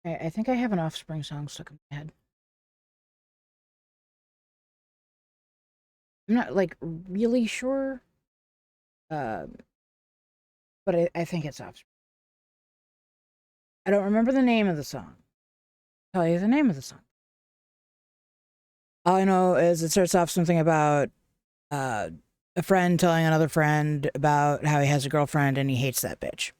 I think I have an Offspring song stuck in my head. I'm not, like, really sure. Uh, but I think it's Offspring. I don't remember the name of the song. I'll tell you the name of the song. All I know is it starts off something about a friend telling another friend about how he has a girlfriend and he hates that bitch.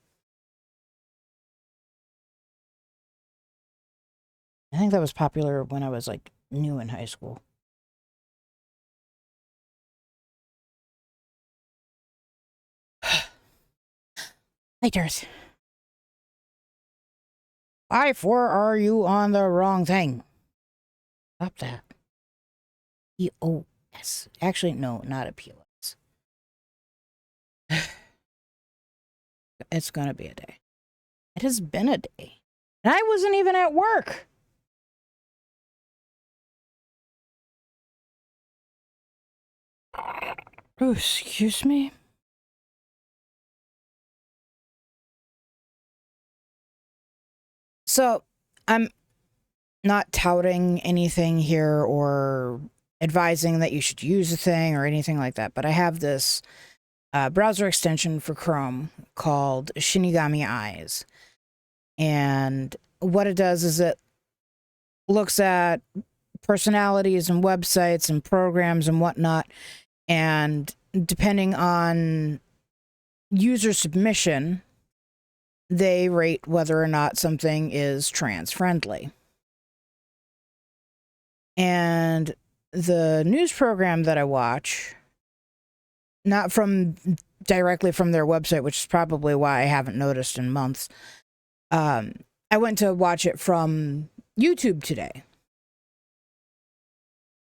I think that was popular when I was, like, new in high school. Haters. Why for are you on the wrong thing? Stop that. POS. Actually, no, not a POS. It's gonna be a day. It has been a day. And I wasn't even at work. Oh, excuse me? So, I'm not touting anything here or advising that you should use a thing or anything like that, but I have this browser extension for Chrome called Shinigami Eyes. And what it does is it looks at personalities and websites and programs and whatnot, and depending on user submission, they rate whether or not something is trans friendly. And the news program that I watch, not from directly from their website, which is probably why I haven't noticed in months, I went to watch it from YouTube today.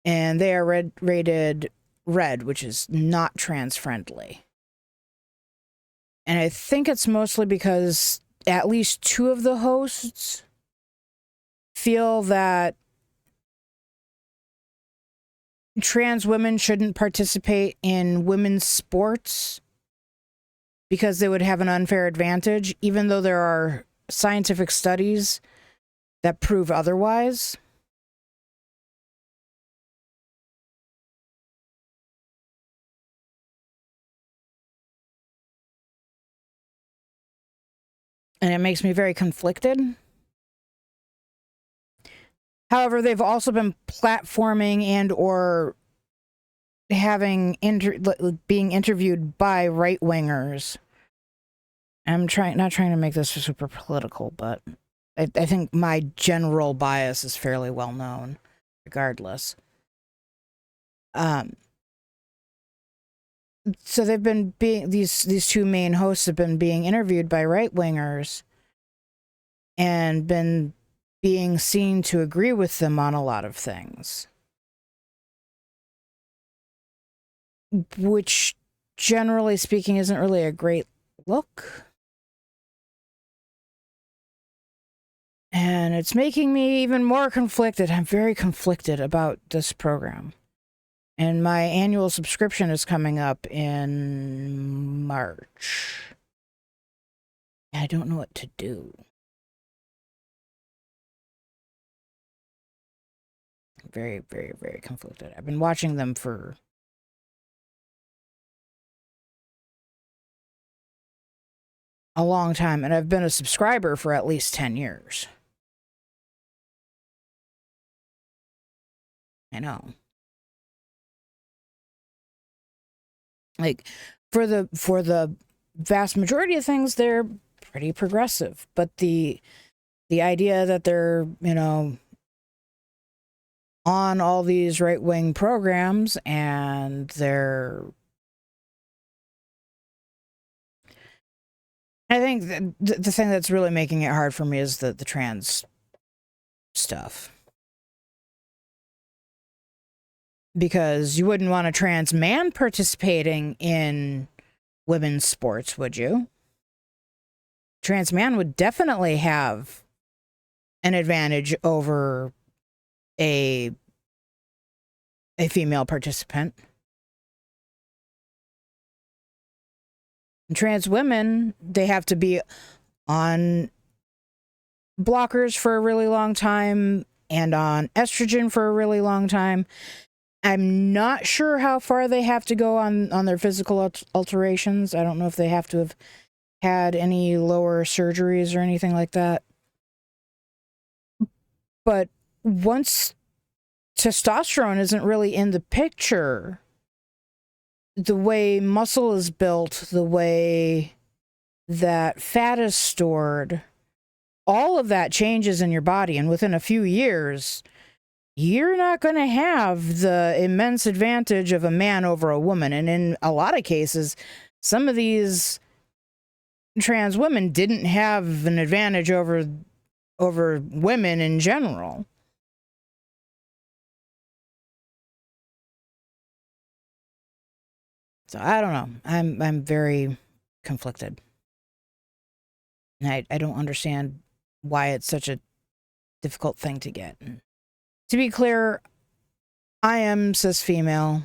And they are rated red, which is not trans friendly. And I think it's mostly because at least two of the hosts feel that trans women shouldn't participate in women's sports because they would have an unfair advantage, even though there are scientific studies that prove otherwise. And it makes me very conflicted. However, they've also been platforming and or having being interviewed by right-wingers. I'm not trying to make this super political, but I think my general bias is fairly well known, regardless. So they've been being these two main hosts have been being interviewed by right-wingers and been being seen to agree with them on a lot of things, which generally speaking isn't really a great look. And it's making me even more conflicted. I'm very conflicted about this program. And my annual subscription is coming up in March. And I don't know what to do. Very, very, very conflicted. I've been watching them for a long time, and I've been a subscriber for at least 10 years. I know. Like, for the vast majority of things, they're pretty progressive. But the idea that they're, on all these right-wing programs and I think the thing that's really making it hard for me is the trans stuff. Because you wouldn't want a trans man participating in women's sports, would you? Trans man would definitely have an advantage over a female participant. And trans women, they have to be on blockers for a really long time and on estrogen for a really long time. I'm not sure how far they have to go on their physical alterations. I don't know if they have to have had any lower surgeries or anything like that. But once testosterone isn't really in the picture, the way muscle is built, the way that fat is stored, all of that changes in your body. And within a few years, you're not going to have the immense advantage of a man over a woman. And in a lot of cases, some of these trans women didn't have an advantage over women in general. So I don't know. I'm very conflicted. And I don't understand why it's such a difficult thing to get. And to be clear, I am cis female.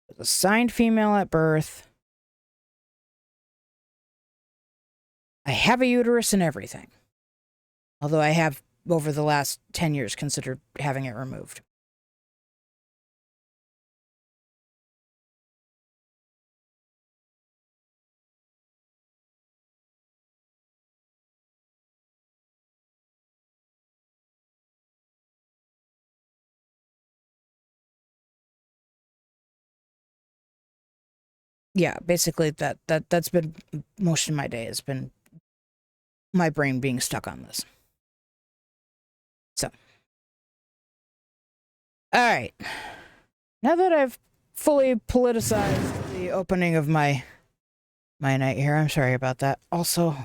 I was assigned female at birth. I have a uterus and everything. Although I have, over the last 10 years, considered having it removed. Yeah, basically that's been most of my day has been my brain being stuck on this. So, all right. Now that I've fully politicized the opening of my night here, I'm sorry about that. Also,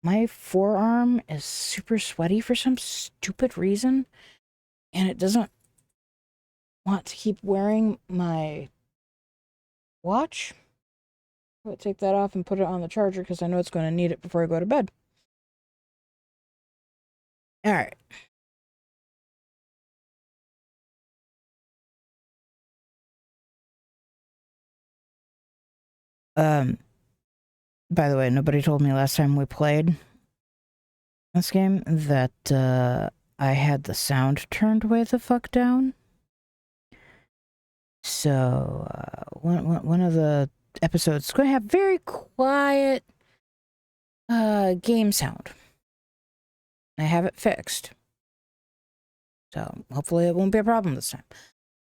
my forearm is super sweaty for some stupid reason, and it doesn't want to keep wearing my watch. I'll take that off and put it on the charger because I know it's going to need it before I go to bed. All right. By the way, nobody told me last time we played this game that I had the sound turned way the fuck down. So one of the episodes is going to have very quiet game sound. I have it fixed. So hopefully it won't be a problem this time.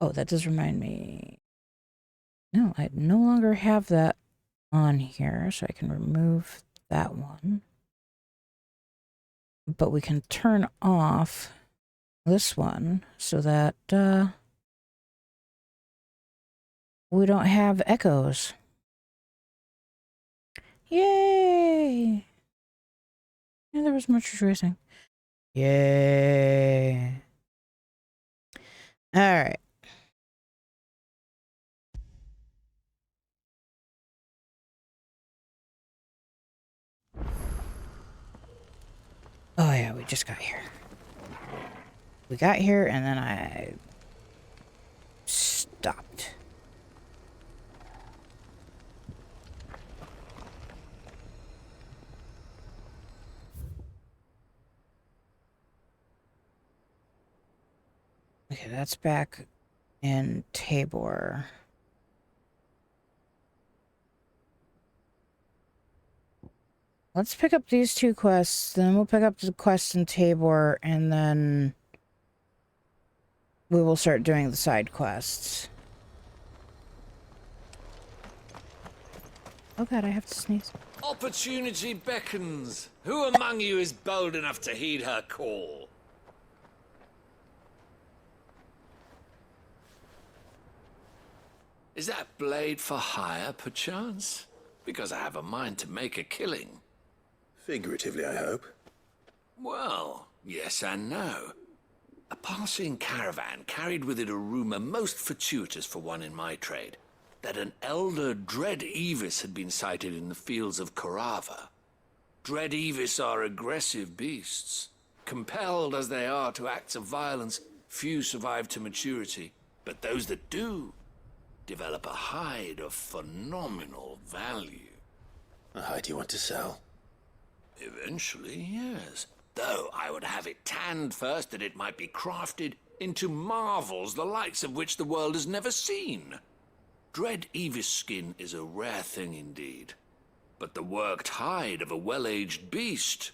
Oh, that does remind me. No, I no longer have that on here, so I can remove that one. But we can turn off this one so that we don't have echoes. Yay! And there was much rejoicing. Yay! All right. Oh yeah, we just got here. We got here and then I stopped. Okay, that's back in Tabor. Let's pick up these two quests, then we'll pick up the quest in Tabor, and then we will start doing the side quests. Oh god, I have to sneeze. Opportunity beckons. Who among you is bold enough to heed her call? Is that blade for hire, perchance? Because I have a mind to make a killing. Figuratively, I hope. Well, yes and no. A passing caravan carried with it a rumor most fortuitous for one in my trade, that an elder Dread Evis had been sighted in the fields of Korava. Dread Evis are aggressive beasts. Compelled as they are to acts of violence, few survive to maturity, but those that do develop a hide of phenomenal value. A hide you want to sell? Eventually, yes. Though I would have it tanned first that it might be crafted into marvels the likes of which the world has never seen. Dread Evis skin is a rare thing indeed. But the worked hide of a well-aged beast,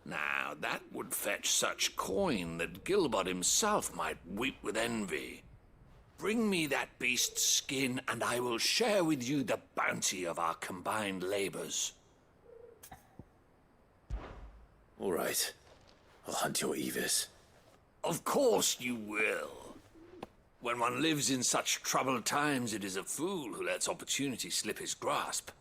now that would fetch such coin that Gilbert himself might weep with envy. Bring me that beast's skin, and I will share with you the bounty of our combined labors. All right. I'll hunt your Evis. Of course you will. When one lives in such troubled times, it is a fool who lets opportunity slip his grasp.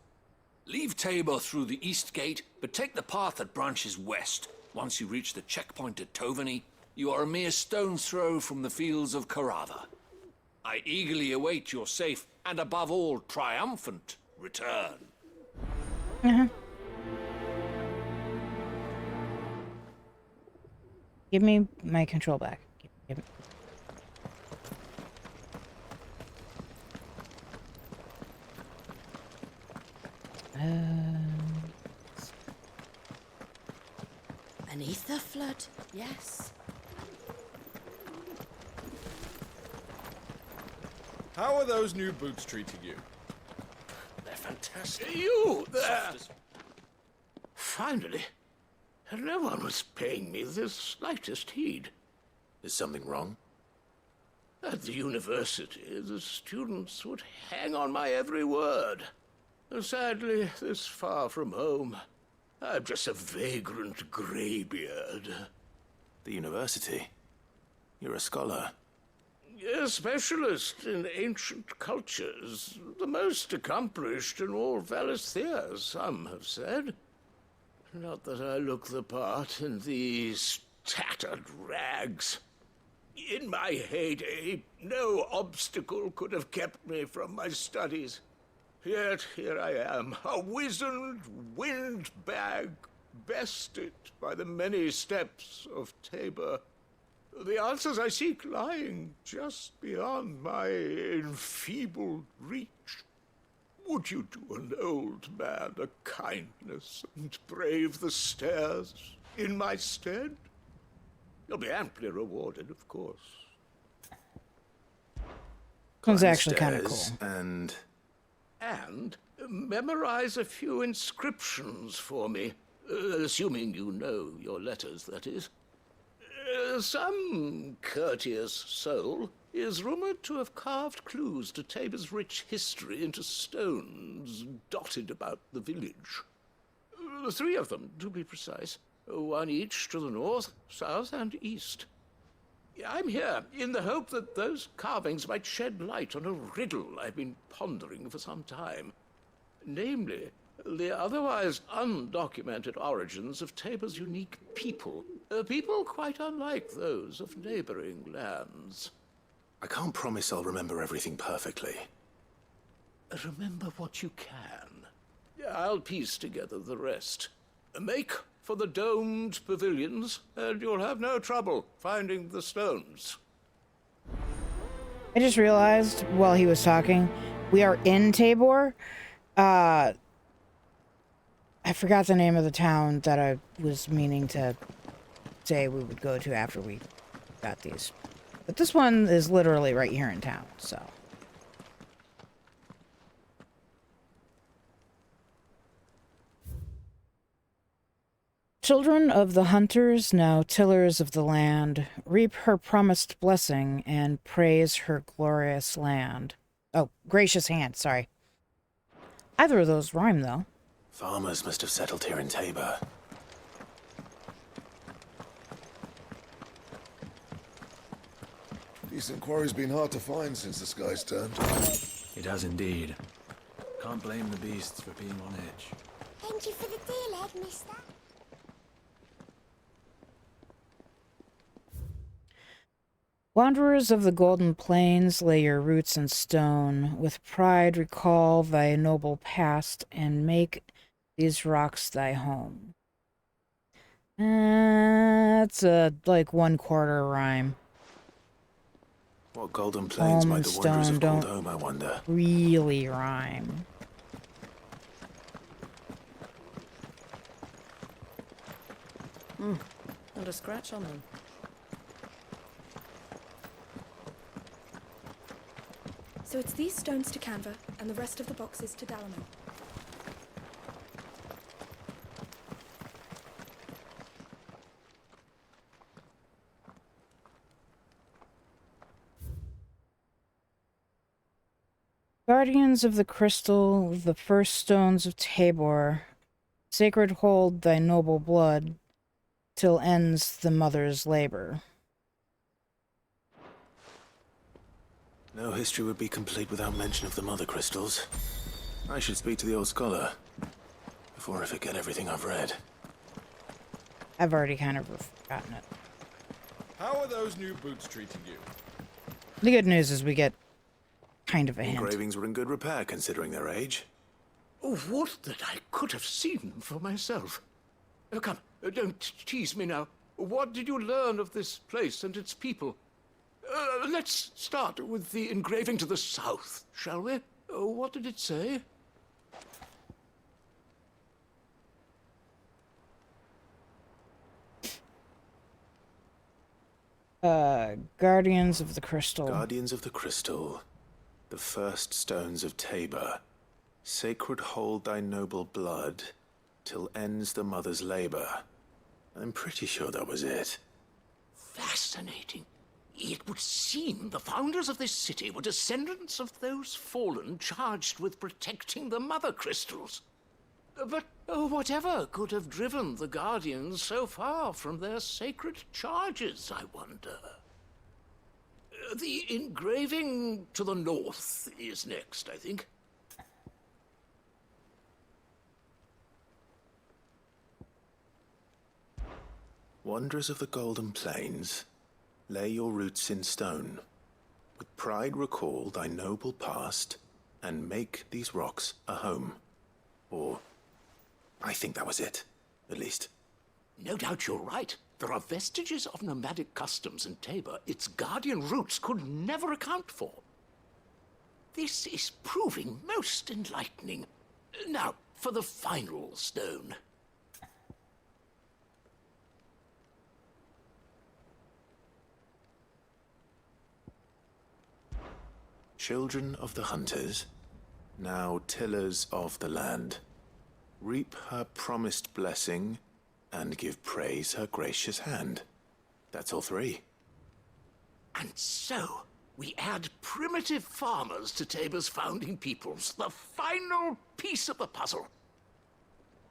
Leave Tabor through the east gate, but take the path that branches west. Once you reach the checkpoint at Tovany, you are a mere stone's throw from the fields of Carava. I eagerly await your safe, and above all, triumphant return. Give me my control back. Give me. Beneath the flood, yes. How are those new boots treating you? They're fantastic. You there! Finally. No one was paying me the slightest heed. Is something wrong? At the university, the students would hang on my every word. Sadly, this far from home, I'm just a vagrant greybeard. The university? You're a scholar. A specialist in ancient cultures, the most accomplished in all Valisthea, some have said. Not that I look the part in these tattered rags. In my heyday, no obstacle could have kept me from my studies. Yet here I am, a wizened windbag, bested by the many steps of Tabor. The answers I seek lying just beyond my enfeebled reach. Would you do an old man a kindness and brave the stairs in my stead? You'll be amply rewarded, of course. Sounds actually kind of cool. And memorize a few inscriptions for me, assuming you know your letters, that is. Some courteous soul is rumored to have carved clues to Tabor's rich history into stones dotted about the village. 3 of them, to be precise. 1 each to the north, south, and east. I'm here in the hope that those carvings might shed light on a riddle I've been pondering for some time. Namely, the otherwise undocumented origins of Tabor's unique people. People quite unlike those of neighboring lands. I can't promise I'll remember everything perfectly. Remember what you can. I'll piece together the rest. Make for the domed pavilions, and you'll have no trouble finding the stones. I just realized while he was talking, we are in Tabor. I forgot the name of the town that I was meaning to say we would go to after we got these. But this one is literally right here in town, so. Children of the hunters, now tillers of the land, reap her promised blessing and praise her glorious land. Oh, gracious hand, sorry. Either of those rhyme, though. Farmers must have settled here in Tabor. Decent quarry's been hard to find since the sky's turned. It has indeed. Can't blame the beasts for being on edge. Thank you for the deal, Ed, mister. Wanderers of the golden plains, lay your roots in stone. With pride recall thy noble past, and make these rocks thy home. That's a, like, 1/4 rhyme. What golden plains might the wanderers have don't called home, I wonder? really rhyme. Not a scratch on them. So it's these stones to Canva, and the rest of the boxes to Dalamo. Guardians of the Crystal, the first stones of Tabor, sacred hold thy noble blood, till ends the mother's labor. No history would be complete without mention of the mother crystals. I should speak to the old scholar before I forget everything I've read. I've already kind of forgotten it. How are those new boots treating you? The good news is we get kind of a hint. Engravings were in good repair considering their age. Oh, what that I could have seen for myself. Come, don't tease me now. What did you learn of this place and its people? Let's start with the engraving to the south, shall we? What did it say? Guardians of the Crystal. Guardians of the Crystal, the first stones of Tabor, sacred hold thy noble blood, till ends the mother's labor. I'm pretty sure that was it. Fascinating. It would seem the founders of this city were descendants of those fallen charged with protecting the mother crystals. But whatever could have driven the Guardians so far from their sacred charges, I wonder? The engraving to the north is next, I think. Wanderers of the Golden Plains, lay your roots in stone. With pride recall thy noble past, and make these rocks a home. Or, I think that was it, at least. No doubt you're right. There are vestiges of nomadic customs in Tabor its guardian roots could never account for. This is proving most enlightening. Now, for the final stone. Children of the hunters, now tillers of the land, reap her promised blessing and give praise her gracious hand. That's all three. And so, we add primitive farmers to Tabor's founding peoples, the final piece of the puzzle.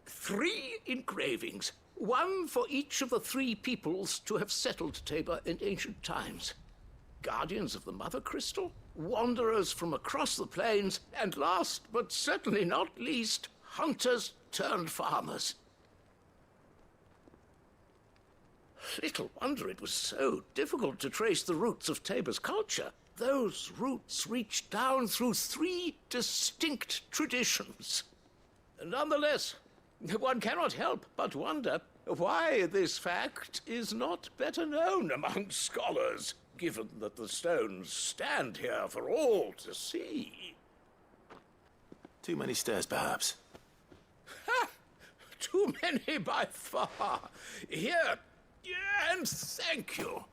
3 engravings, one for each of the 3 peoples to have settled Tabor in ancient times. Guardians of the Mother Crystal, wanderers from across the plains, and last but certainly not least, hunters turned farmers. Little wonder it was so difficult to trace the roots of Tabor's culture. Those roots reach down through 3 distinct traditions. Nonetheless, one cannot help but wonder why this fact is not better known among scholars, given that the stones stand here for all to see. Too many stairs, perhaps. Ha! Too many by far. Here, and thank you.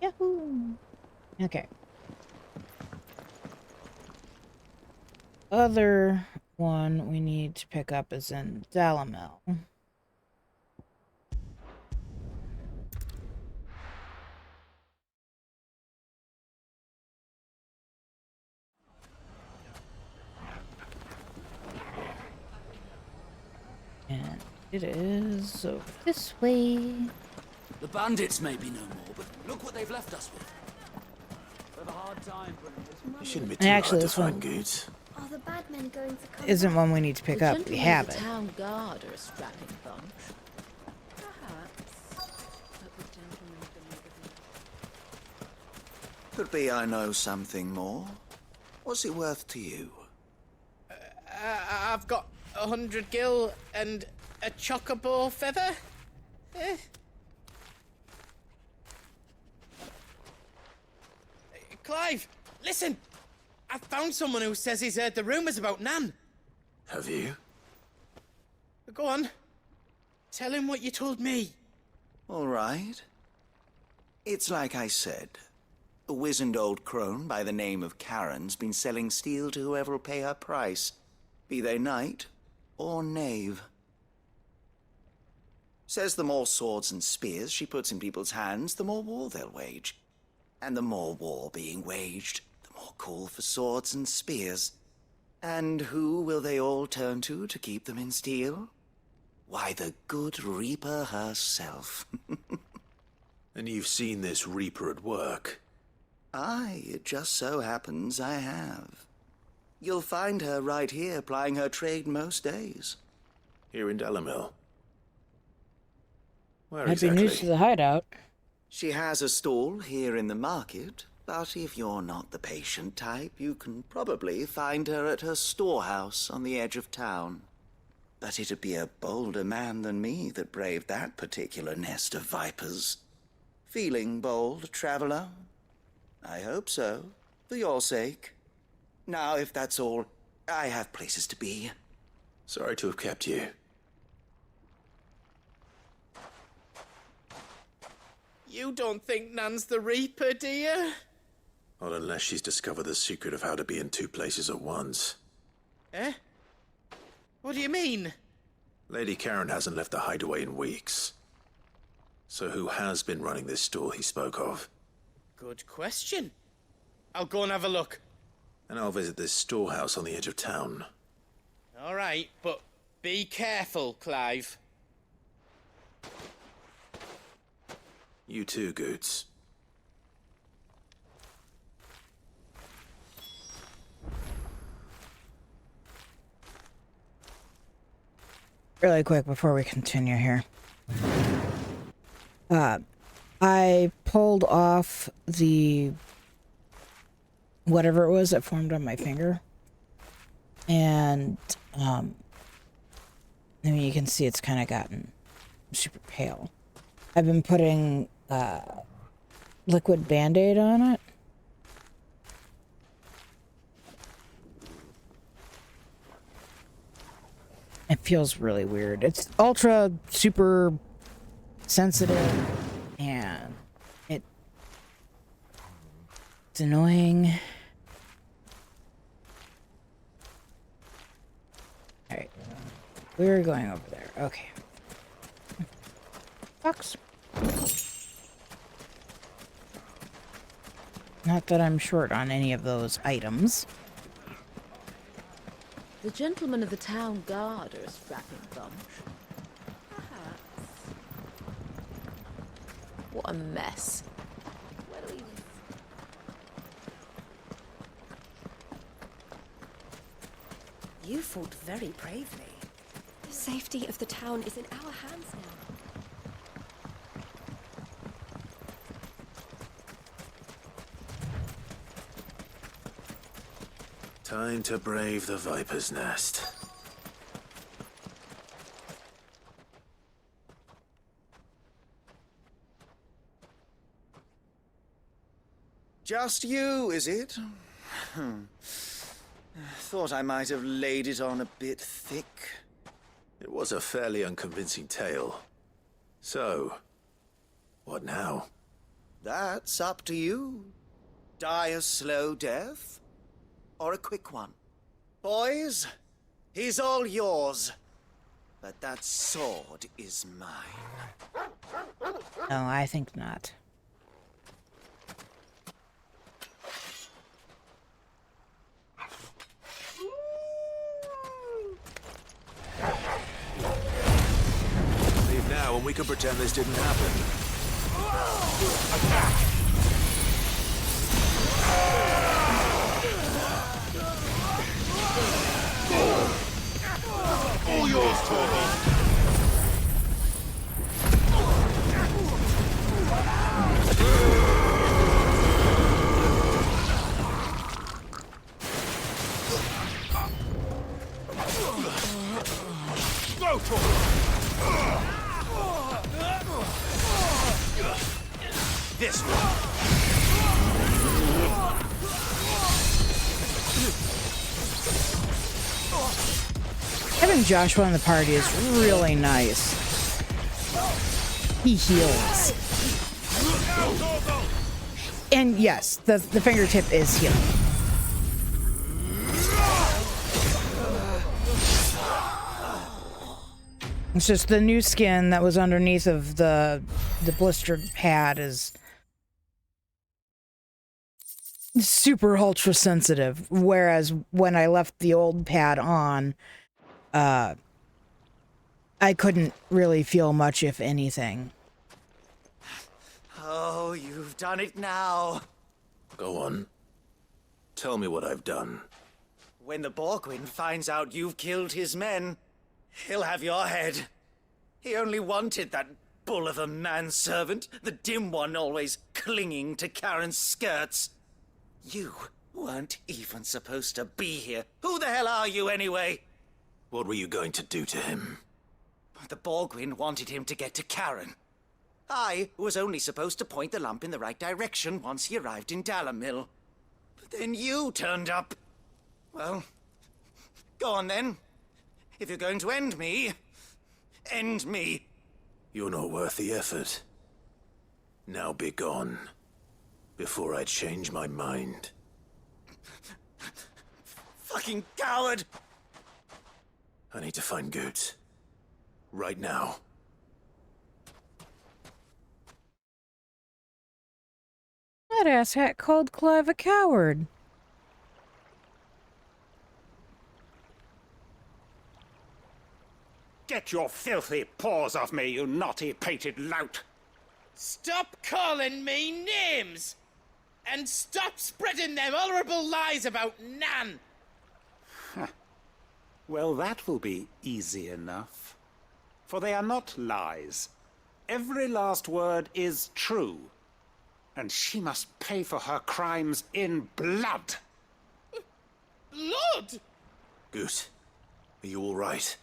Yahoo! Okay. Other one we need to pick up is in Dalamel. And it is over this way. The bandits may be no more, but look what they've left us with. We have a hard time putting this. You shouldn't be And too actually, hard to this one find, Goods. Are the bad men going to come isn't back? one we need to pick up. We have it. The town guard are a strapping bunch. Perhaps. But the gentleman believed Could be I know something more. What's it worth to you? I've got 100 gil and A chocobo feather? Eh? Clive, listen! I found someone who says he's heard the rumours about Nan. Have you? Go on. Tell him what you told me. All right. It's like I said. A wizened old crone by the name of Karen's been selling steel to whoever will pay her price, be they knight or knave. Says the more swords and spears she puts in people's hands, the more war they'll wage. And the more war being waged, the more call for swords and spears. And who will they all turn to keep them in steel? Why, the good Reaper herself. And you've seen this Reaper at work? Aye, it just so happens I have. You'll find her right here plying her trade most days. Here in Delamil? Where Might exactly? be news to the hideout. She has a stall here in the market, but if you're not the patient type, you can probably find her at her storehouse on the edge of town. But it'd be a bolder man than me that braved that particular nest of vipers. Feeling bold, traveler? I hope so, for your sake. Now, if that's all, I have places to be. Sorry to have kept you. You don't think Nan's the Reaper, do you? Not unless she's discovered the secret of how to be in two places at once. Eh? What do you mean? Lady Karen hasn't left the hideaway in weeks. So who has been running this stall he spoke of? Good question. I'll go and have a look. And I'll visit this storehouse on the edge of town. All right, but be careful, Clive. You too, Goots. Really quick before we continue here. I pulled off the whatever it was that formed on my finger. And I mean, you can see it's kind of gotten super pale. I've been putting liquid Band-Aid on it. It feels really weird. It's ultra super sensitive and it's annoying. Alright. We're going over there. Okay. Box. Not that I'm short on any of those items. The gentlemen of the town guard are a strapping bunch. Perhaps. What a mess. You fought very bravely. The safety of the town is in our hands now. Time to brave the Viper's Nest. Just you, is it? Thought I might have laid it on a bit thick. It was a fairly unconvincing tale. So, what now? That's up to you. Die a slow death? Or a quick one? Boys, he's all yours. But that sword is mine. No, I think not. Leave now and we can pretend this didn't happen. All yours, Torvald. Go, Torvald. This one. Having Joshua in the party is really nice. He heals. And yes, the fingertip is healing. It's just the new skin that was underneath of the blistered pad is super ultra sensitive, whereas when I left the old pad on, I couldn't really feel much, if anything. Oh, you've done it now. Go on. Tell me what I've done. When the Borgwyn finds out you've killed his men, he'll have your head. He only wanted that bull of a manservant, the dim one always clinging to Karen's skirts. You weren't even supposed to be here. Who the hell are you anyway? What were you going to do to him? The Borgwyn wanted him to get to Karen. I was only supposed to point the lamp in the right direction once he arrived in Dalamil. But then you turned up. Well, go on then. If you're going to end me, end me. You're not worth the effort. Now be gone, before I change my mind. Fucking coward! I need to find Goots. Right now. That asshat called Clive a coward. Get your filthy paws off me, you naughty-pated lout! Stop calling me names! And stop spreading them horrible lies about Nan! Well, that will be easy enough. For they are not lies. Every last word is true. And she must pay for her crimes in blood. Blood? Goot, are you all right?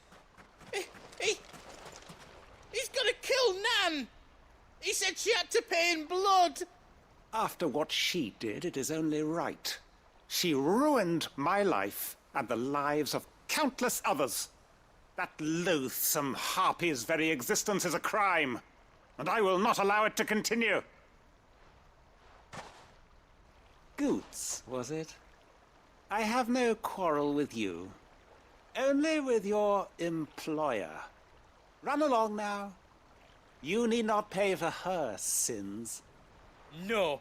He's gonna kill Nan! He said she had to pay in blood! After what she did, it is only right. She ruined my life and the lives of countless others. That loathsome harpy's very existence is a crime, and I will not allow it to continue. Goots, was it? I have no quarrel with you. Only with your employer. Run along now. You need not pay for her sins. No.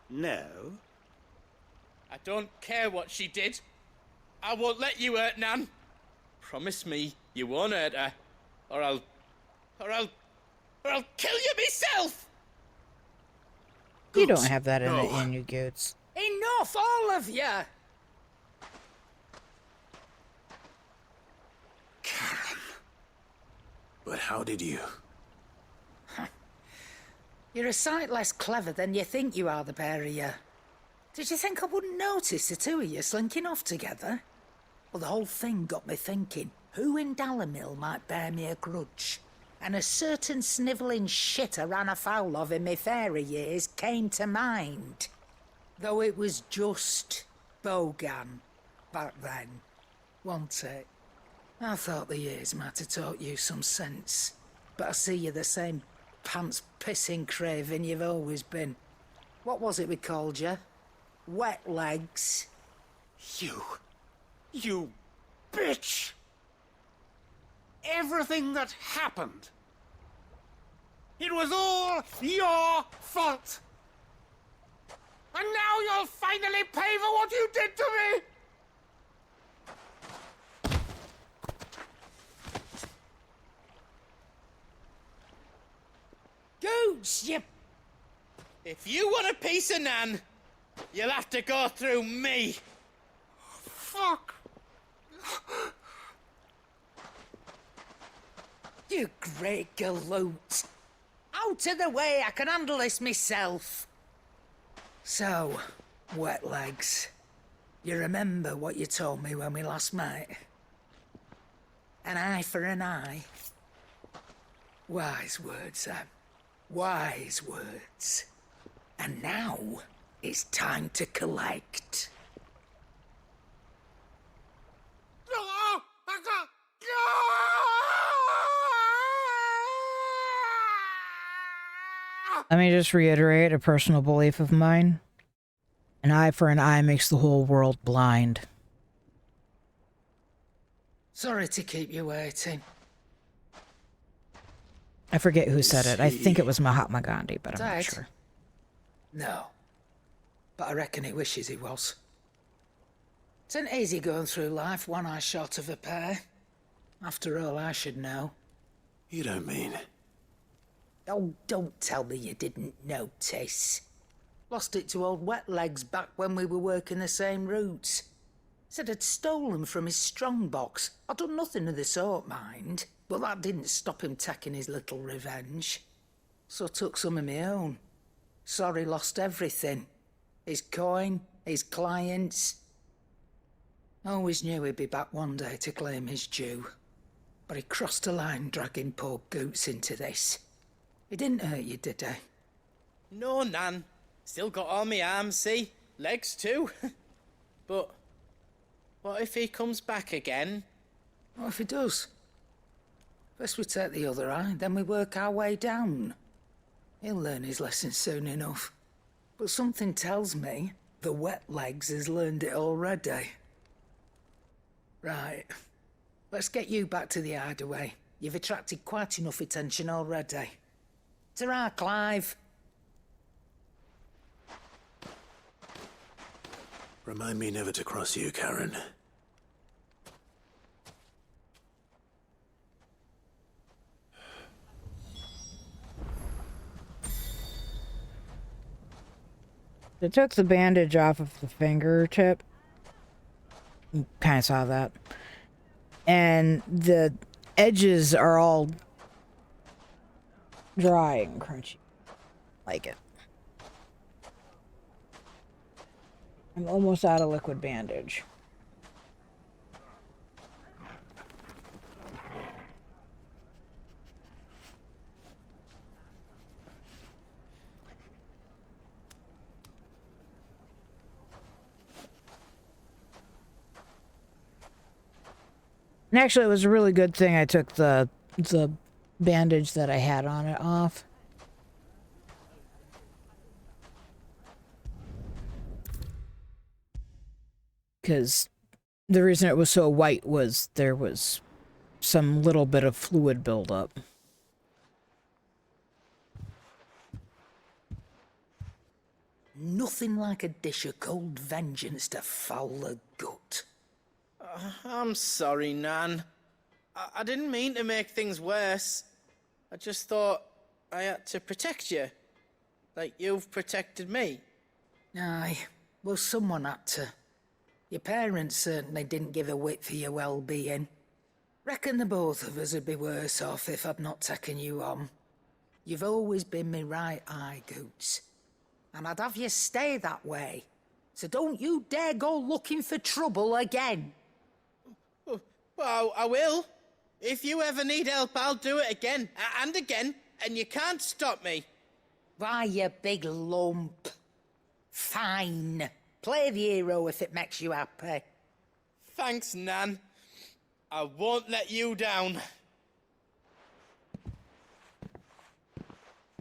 No? I don't care what she did. I won't let you hurt Nan. Promise me you won't hurt her, or I'll kill you myself! You don't have that in you, Goots. Enough, all of you! Karen. But how did you? You're a sight less clever than you think you are, the pair of you. Did you think I wouldn't notice the two of you slinking off together? Well, the whole thing got me thinking, who in Dalamil might bear me a grudge? And a certain snivelling shit I ran afoul of in my fairy years came to mind. Though it was just Bogan back then, wasn't it? I thought the years might have taught you some sense, but I see you're the same pants-pissing craven you've always been. What was it we called you? Wet legs? You bitch! Everything that happened, it was all your fault! And now you'll finally pay for what you did to me! Goots, you... If you want a piece of Nan, you'll have to go through me. Fuck! You great galoot. Out of the way, I can handle this myself. So, wet legs, you remember what you told me when we last met? An eye for an eye. Wise words, Sam. Wise words. And now it's time to collect. Let me just reiterate a personal belief of mine. An eye for an eye makes the whole world blind. Sorry to keep you waiting. I forget who said it. I think it was Mahatma Gandhi, but I'm not sure. No. But I reckon he wishes he was. It ain't easy going through life one eye short of a pair. After all, I should know. You don't mean... Oh, don't tell me you didn't notice. Lost it to old Wet Legs back when we were working the same routes. Said I'd stolen from his strongbox. I'd done nothing of the sort, mind. But that didn't stop him taking his little revenge. So took some of my own. Sorry, lost everything. His coin, his clients. Always knew he'd be back one day to claim his due. But he crossed a line dragging poor Goots into this. He didn't hurt you, did he? No, Nan. Still got all my arms, see? Legs too. But what if he comes back again? What if he does? First we take the other eye, then we work our way down. He'll learn his lesson soon enough. But something tells me the Wet Legs has learned it already. Right. Let's get you back to the hideaway. You've attracted quite enough attention already. Ta-ra, Clive. Remind me never to cross you, Karen. They took the bandage off of the fingertip. You kind of saw that. And the edges are all dry and crunchy. Like it. I'm almost out of liquid bandage. And actually, it was a really good thing I took the bandage that I had on it off. Because the reason it was so white was there was some little bit of fluid buildup. Nothing like a dish of cold vengeance to foul the gut. I'm sorry, Nan. I didn't mean to make things worse. I just thought I had to protect you. Like you've protected me. Aye, well, someone had to. Your parents certainly didn't give a whit for your well-being. Reckon the both of us would be worse off if I'd not taken you on. You've always been me right eye, Goots. And I'd have you stay that way. So don't you dare go looking for trouble again. Well, I will. If you ever need help, I'll do it again and again, and you can't stop me. Why, you big lump. Fine. Play the hero if it makes you happy. Thanks, Nan. I won't let you down.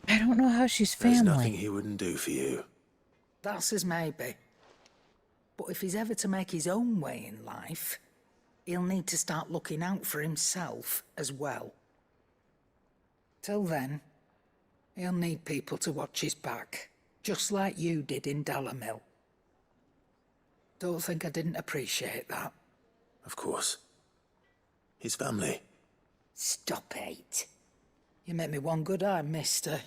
I don't know how she's family. There's nothing he wouldn't do for you. That's as maybe. But if he's ever to make his own way in life, he'll need to start looking out for himself as well. Till then, he'll need people to watch his back, just like you did in Dalamil. Don't think I didn't appreciate that. Of course. His family. Stop it. You make me one good eye, mister.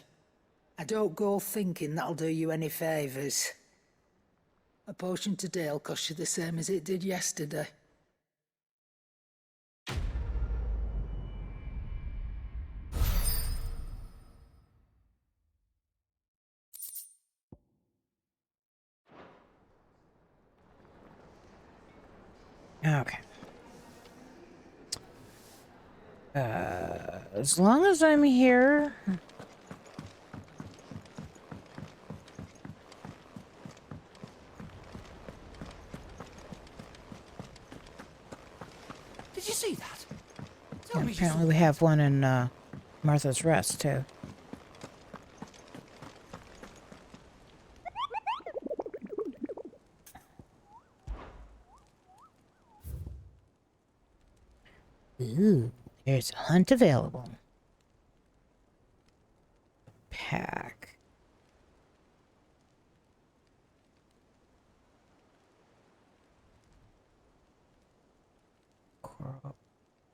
I don't go thinking that'll do you any favours. A potion today'll cost you the same as it did yesterday. Okay. As long as I'm here. Did you see that? And apparently we have one in Martha's Rest too. Ooh, there's a hunt available. Pack.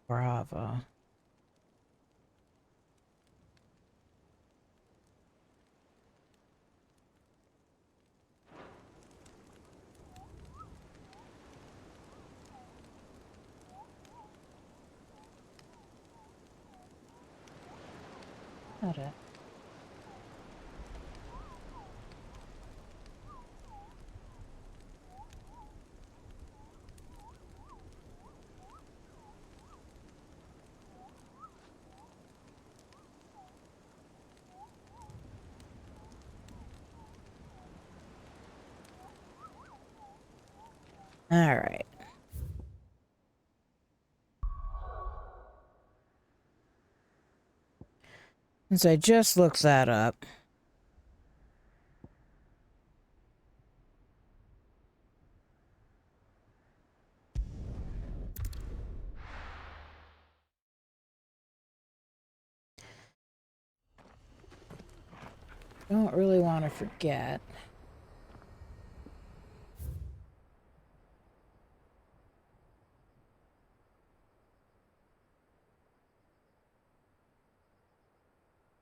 Bravo. Got it. All right. Since I just looked that up. Don't really want to forget.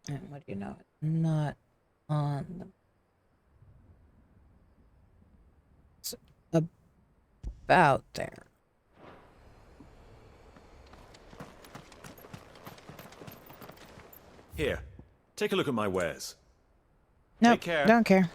And what do you know? Not on the... It's about there. Here, take a look at my wares. Nope, Take care. Don't care.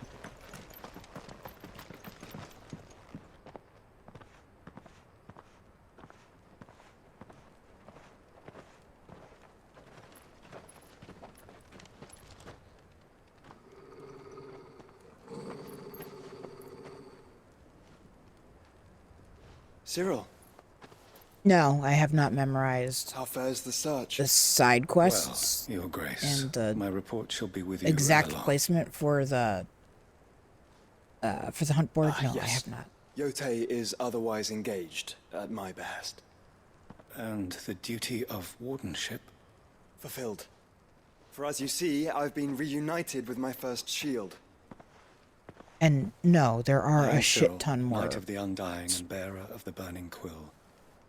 Cyril. No, I have not memorized. How fares the search? The side quests. Well, Your Grace, and the my report shall be with you exact ere long. placement for the hunt board. No, yes. I have not. Yotei is otherwise engaged at my behest. And the duty of wardenship? Fulfilled. For as you see, I've been reunited with my first shield. And no, there are I am a shit Cyril, ton more. Knight of the Undying and bearer of the Burning Quill,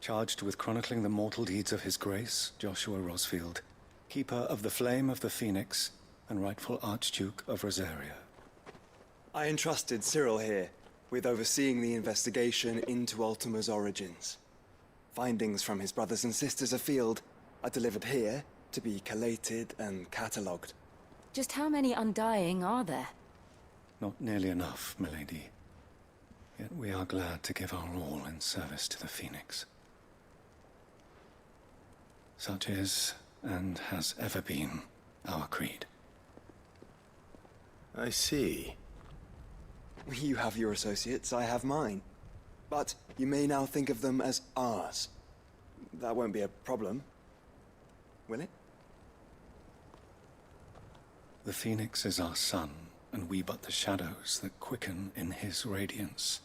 charged with chronicling the mortal deeds of His Grace, Joshua Rosfield, keeper of the Flame of the Phoenix, and rightful Archduke of Rosaria. I entrusted Cyril here with overseeing the investigation into Ultima's origins. Findings from his brothers and sisters afield are delivered here to be collated and catalogued. Just how many Undying are there? Not nearly enough, milady. Yet we are glad to give our all in service to the Phoenix. Such is, and has ever been, our creed. I see. You have your associates, I have mine. But you may now think of them as ours. That won't be a problem, will it? The Phoenix is our sun, and we but the shadows that quicken in his radiance.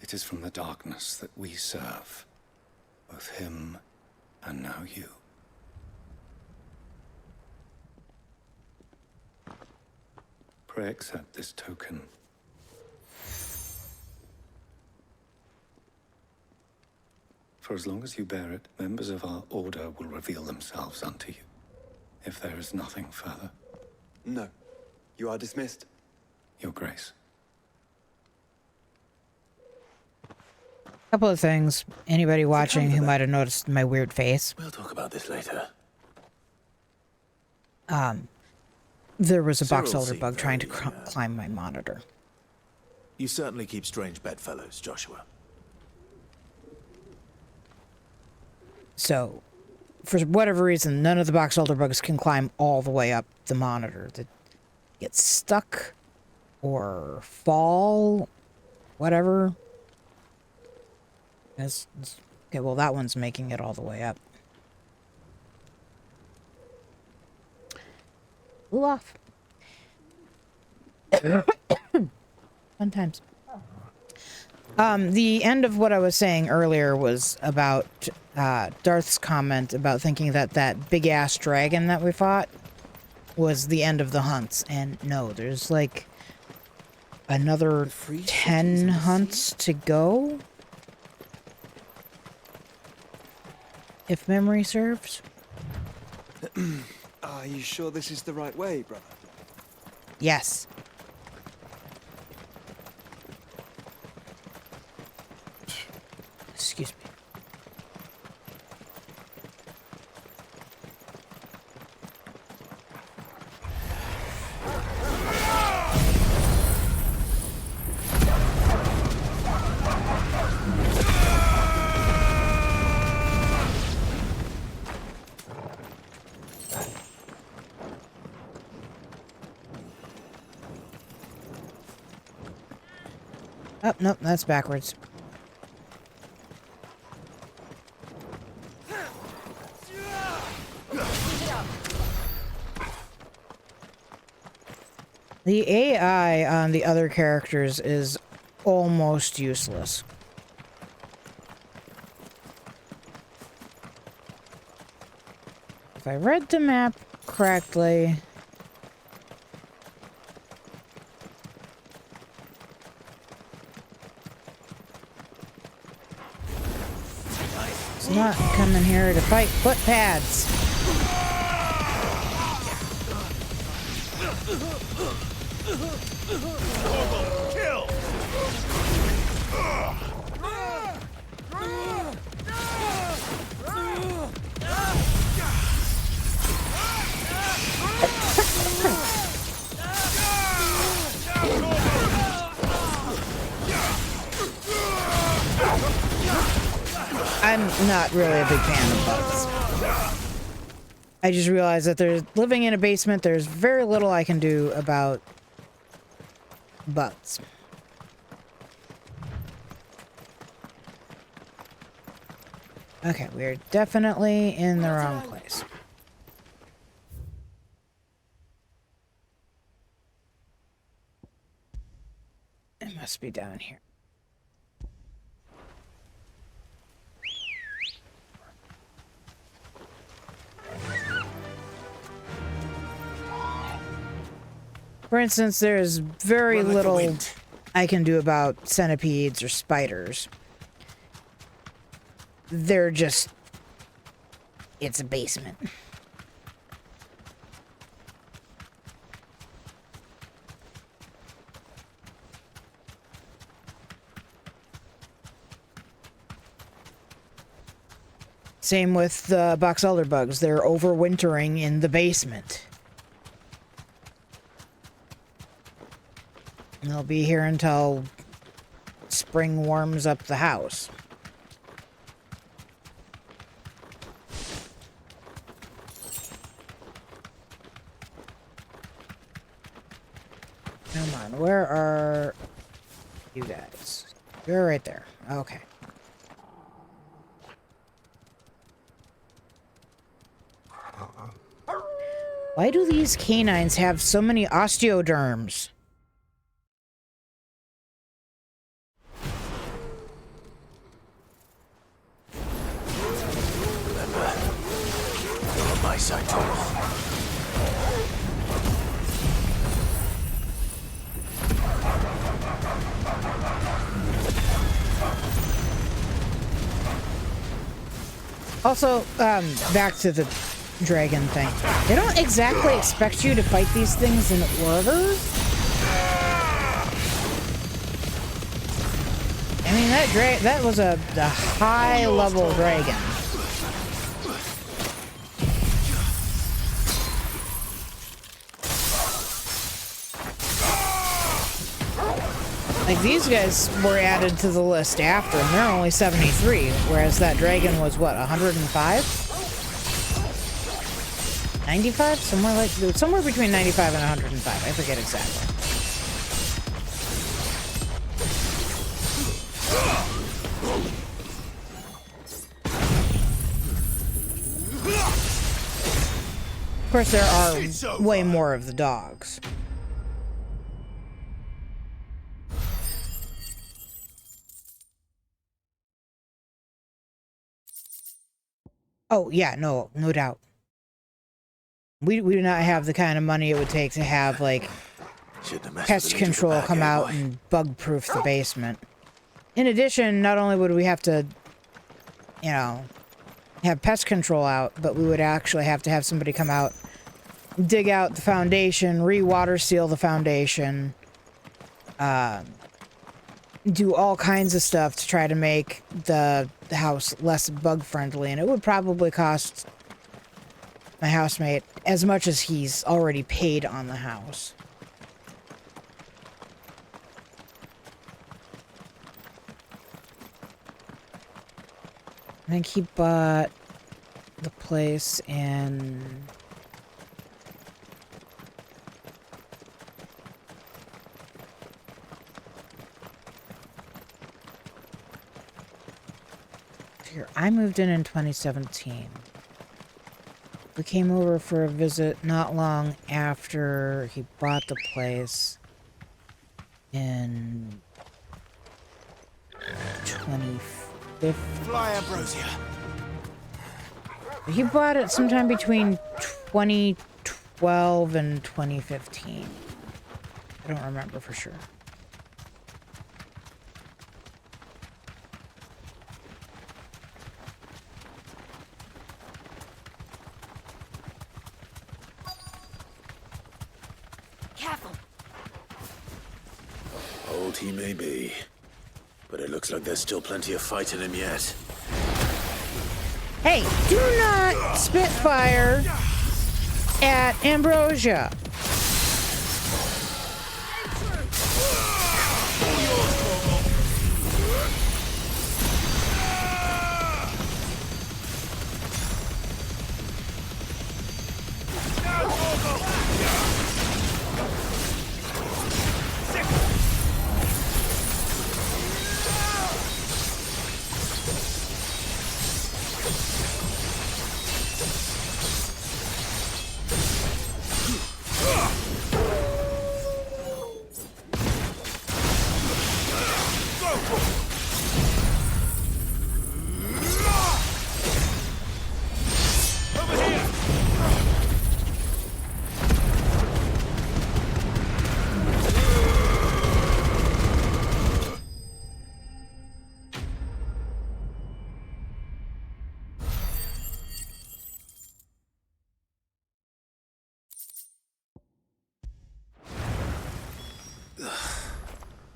It is from the darkness that we serve, both him and now you. Pray accept this token. For as long as you bear it, members of our order will reveal themselves unto you, if there is nothing further. No. You are dismissed. Your Grace. Couple of things. Anybody watching who might have noticed my weird face. We'll talk about this later. There was a box Cyril elder seemed bug trying to very, climb my monitor. You certainly keep strange bedfellows, Joshua. So, for whatever reason, none of the box elder bugs can climb all the way up the monitor. They get stuck or fall, whatever. Okay, well, that one's making it all the way up. Blew off. Fun times. The end of what I was saying earlier was about Darth's comment about thinking that that big-ass dragon that we fought was the end of the hunts. And no, there's like another 10 hunts to go, if memory serves. Are you sure this is the right way, brother? Yes. Excuse me. Oh, nope, that's backwards. The AI on the other characters is almost useless. If I read the map correctly... It's not coming here to fight footpads. Kill! I'm not really a big fan of bugs. I just realized that there's living in a basement, there's very little I can do about bugs. Okay, we're definitely in the wrong place. It must be down here. For instance, there's very little I can do about centipedes or spiders. They're just... It's a basement. Same with the box elder bugs. They're overwintering in the basement. And they'll be here until spring warms up the house. Come on, where are you guys? You're right there. Okay. Why do these canines have so many osteoderms? My side, Thomas. Also, back to the dragon thing. They don't exactly expect you to fight these things in order. I mean, that was a high-level dragon. Like, these guys were added to the list after, and they're only 73, whereas that dragon was, what, 105? 95? Somewhere between 95 and 105. I forget exactly. Of course, there are way more of the dogs. Oh, yeah, no doubt. We do not have the kind of money it would take to have, like, pest control come out and bug-proof the basement. In addition, not only would we have to, you know, have pest control out, but we would actually have to have somebody come out, dig out the foundation, re-water seal the foundation, do all kinds of stuff to try to make the house less bug-friendly, and it would probably cost my housemate as much as he's already paid on the house. I think he bought the place in... Here, I moved in 2017. We came over for a visit not long after he bought the place in 2015. Fly, Ambrosia. He bought it sometime between 2012 and 2015. I don't remember for sure. Old he may be, but it looks like there's still plenty of fight in him yet. Hey, do not spitfire at Ambrosia.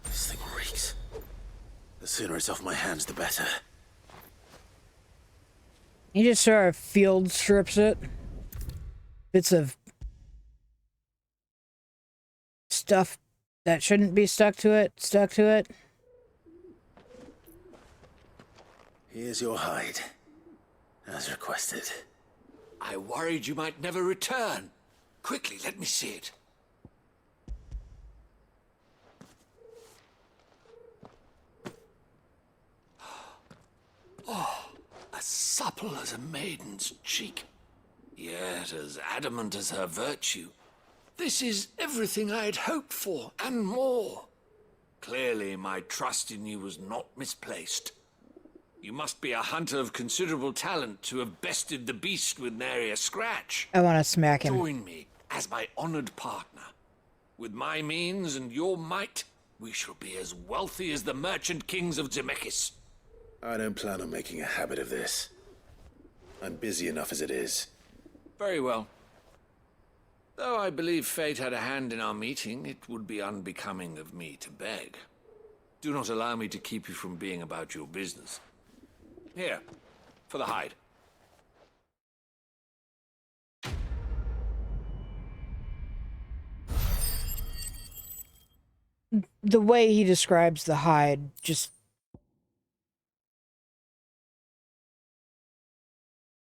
This thing reeks. The sooner it's off my hands, the better. He just sort of field strips it. Bits of stuff that shouldn't be stuck to it. Here's your hide, as requested. I worried you might never return. Quickly, let me see it. Oh, as supple as a maiden's cheek, yet as adamant as her virtue. This is everything I had hoped for, and more. Clearly, my trust in you was not misplaced. You must be a hunter of considerable talent to have bested the beast with nary a scratch. I want to smack him. Join me as my honored partner. With my means and your might, we shall be as wealthy as the merchant kings of Zemeckis. I don't plan on making a habit of this. I'm busy enough as it is. Very well. Though I believe fate had a hand in our meeting, it would be unbecoming of me to beg. Do not allow me to keep you from being about your business. Here, for the hide. The way he describes the hide just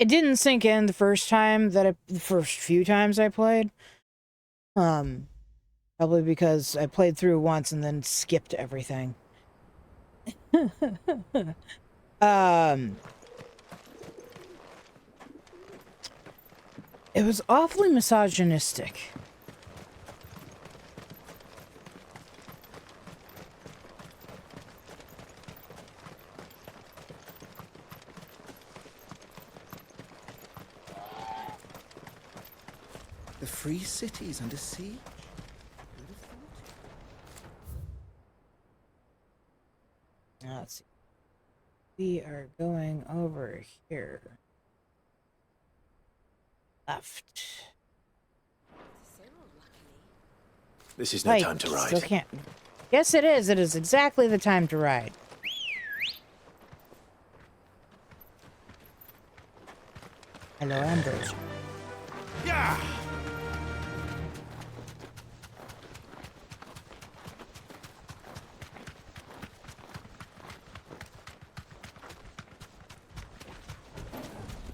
It didn't sink in the first time the first few times I played. Probably because I played through once and then skipped everything. It was awfully misogynistic. The free cities under siege? Now, let's see. We are going over here. Left. This is no Right, time to ride. Still can't. Yes, it is. It is exactly the time to ride. Hello, Ambrose. Yeah.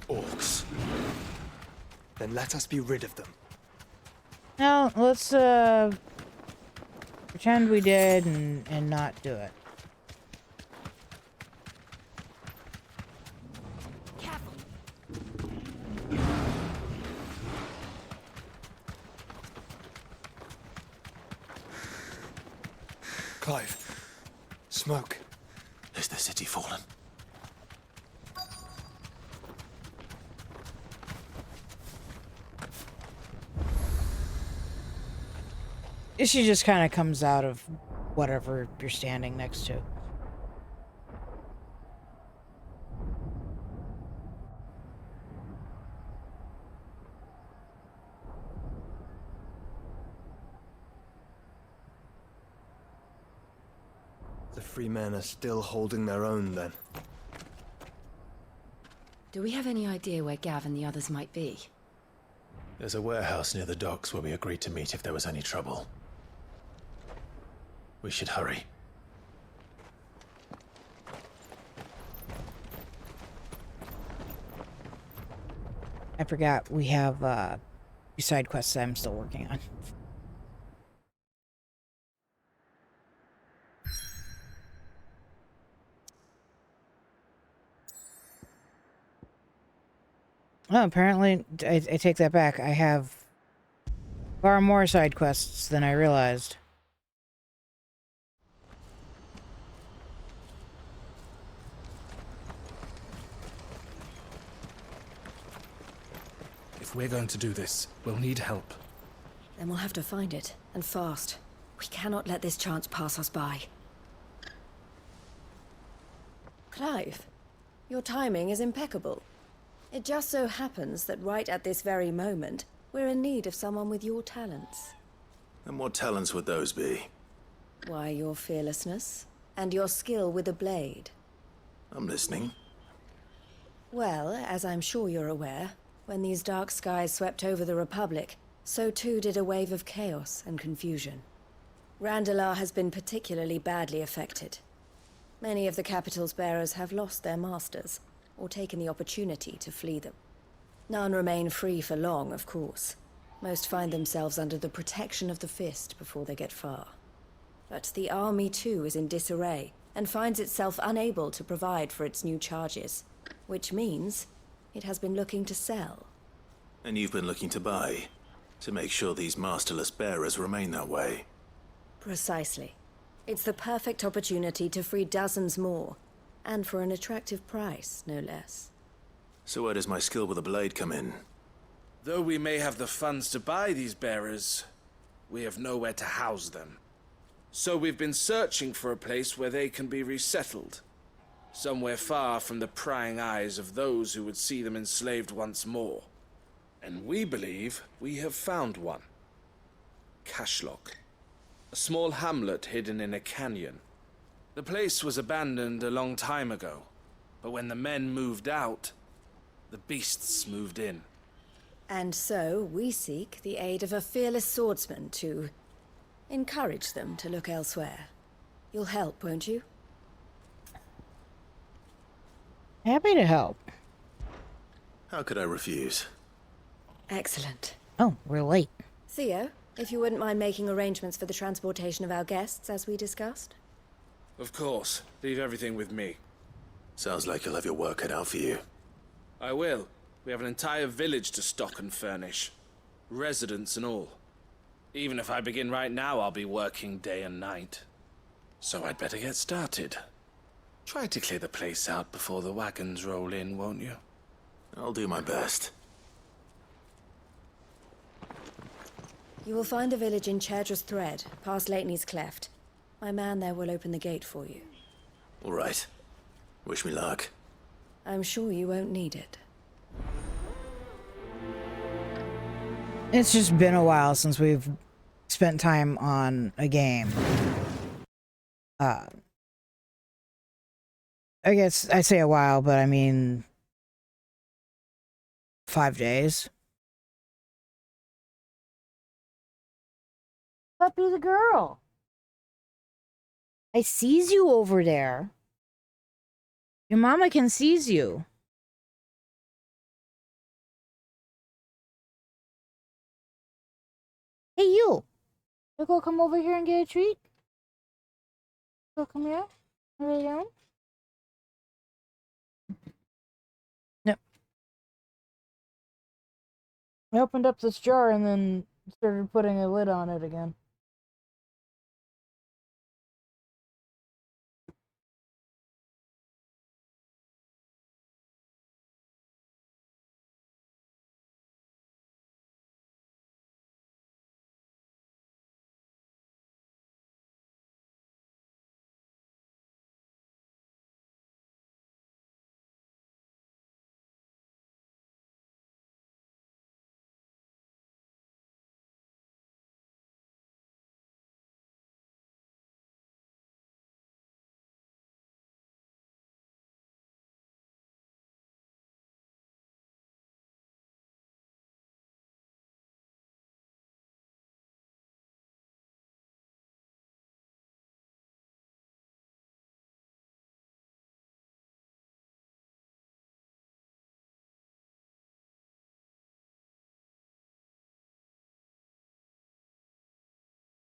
Orcs. Then let us be rid of them. Now, let's, pretend we did and not do it. Clive. Smoke. Is the city fallen? She just kind of comes out of whatever you're standing next to. The free men are still holding their own, then. Do we have any idea where Gav and the others might be? There's a warehouse near the docks where we agreed to meet if there was any trouble. We should hurry. I forgot we have two side quests that I'm still working on. Oh, apparently, I take that back. I have far more side quests than I realized. If we're going to do this, we'll need help. Then we'll have to find it, and fast. We cannot let this chance pass us by. Clive, your timing is impeccable. It just so happens that right at this very moment, we're in need of someone with your talents. And what talents would those be? Why, your fearlessness, and your skill with a blade. I'm listening. Well, as I'm sure you're aware, when these dark skies swept over the Republic, so too did a wave of chaos and confusion. Randalar has been particularly badly affected. Many of the capital's bearers have lost their masters, or taken the opportunity to flee them. None remain free for long, of course. Most find themselves under the protection of the Fist before they get far. But the army too is in disarray, and finds itself unable to provide for its new charges, which means it has been looking to sell. And you've been looking to buy, to make sure these masterless bearers remain that way. Precisely. It's the perfect opportunity to free dozens more, and for an attractive price, no less. So where does my skill with a blade come in? Though we may have the funds to buy these bearers, we have nowhere to house them. So we've been searching for a place where they can be resettled. Somewhere far from the prying eyes of those who would see them enslaved once more. And we believe we have found one. Cashlock. A small hamlet hidden in a canyon. The place was abandoned a long time ago, but when the men moved out, the beasts moved in. And so we seek the aid of a fearless swordsman to encourage them to look elsewhere. You'll help, won't you? Happy to help. How could I refuse? Excellent. Oh, we're late. Theo, if you wouldn't mind making arrangements for the transportation of our guests, as we discussed. Of course. Leave everything with me. Sounds like you'll have your work cut out for you. I will. We have an entire village to stock and furnish. Residents and all. Even if I begin right now, I'll be working day and night. So I'd better get started. Try to clear the place out before the wagons roll in, won't you? I'll do my best. You will find a village in Cheremisinov Thread, past Lateney's Cleft. My man there will open the gate for you. All right. Wish me luck. I'm sure you won't need it. It's just been a while since we've spent time on a game. I guess I say a while, but I mean 5 days. Puppy the girl. I sees you over there. Your mama can sees you. Hey, you. You go come over here and get a treat? Go come here. Lay down. Yep. I opened up this jar and then started putting a lid on it again.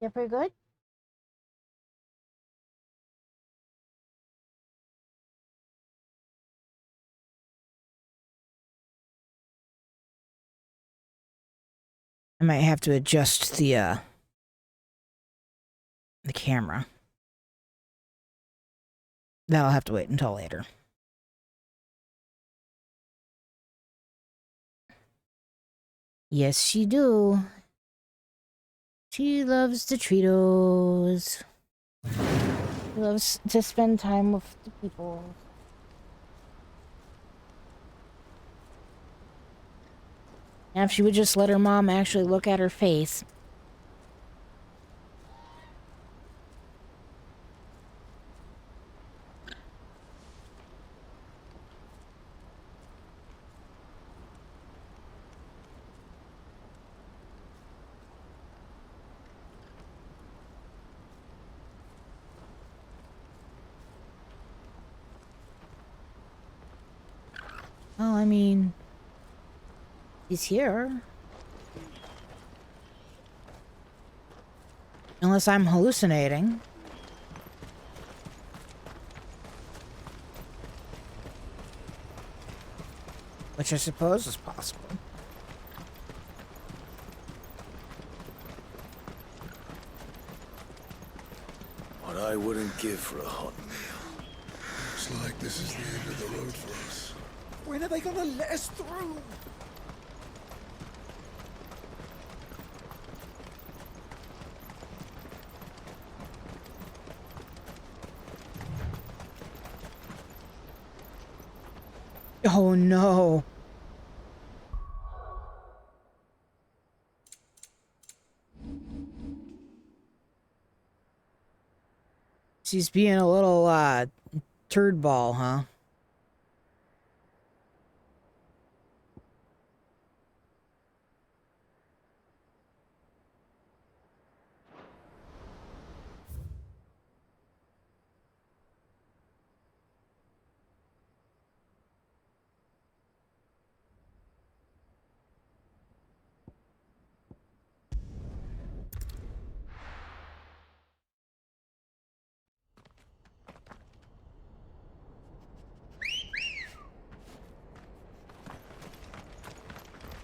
Yeah, pretty good? I might have to adjust the camera. That'll have to wait until later. Yes, she do. She loves the Treatos. She loves to spend time with the people. Now, if she would just let her mom actually look at her face. Well, I mean, he's here. Unless I'm hallucinating. Which I suppose is possible. What I wouldn't give for a hot meal. Looks like this is the end of the road for us. When are they gonna let us through? Oh no. She's being a little turd ball, huh?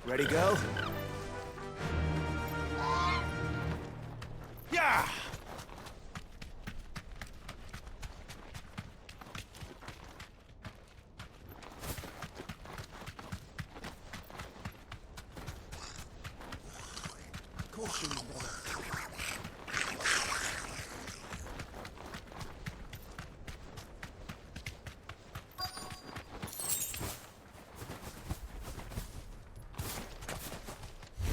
Ready, go? Yeah! Caution, brother.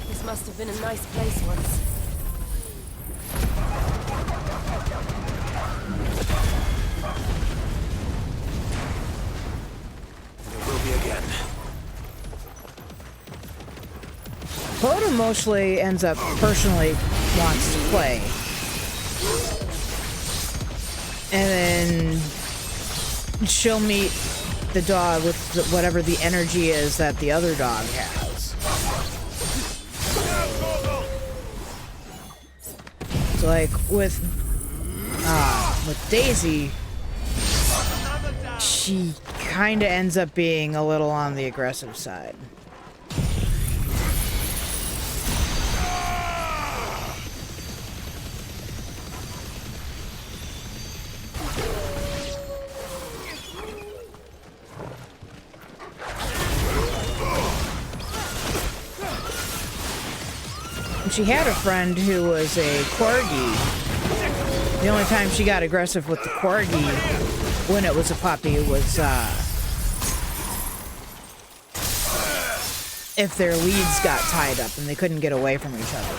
This must have been a nice place once. There will be again. Hoda mostly ends up personally wants to play. And then she'll meet the dog with whatever the energy is that the other dog has. So like with Daisy, she kind of ends up being a little on the aggressive side. She had a friend who was a corgi. The only time she got aggressive with the corgi when it was a puppy was if their leads got tied up and they couldn't get away from each other.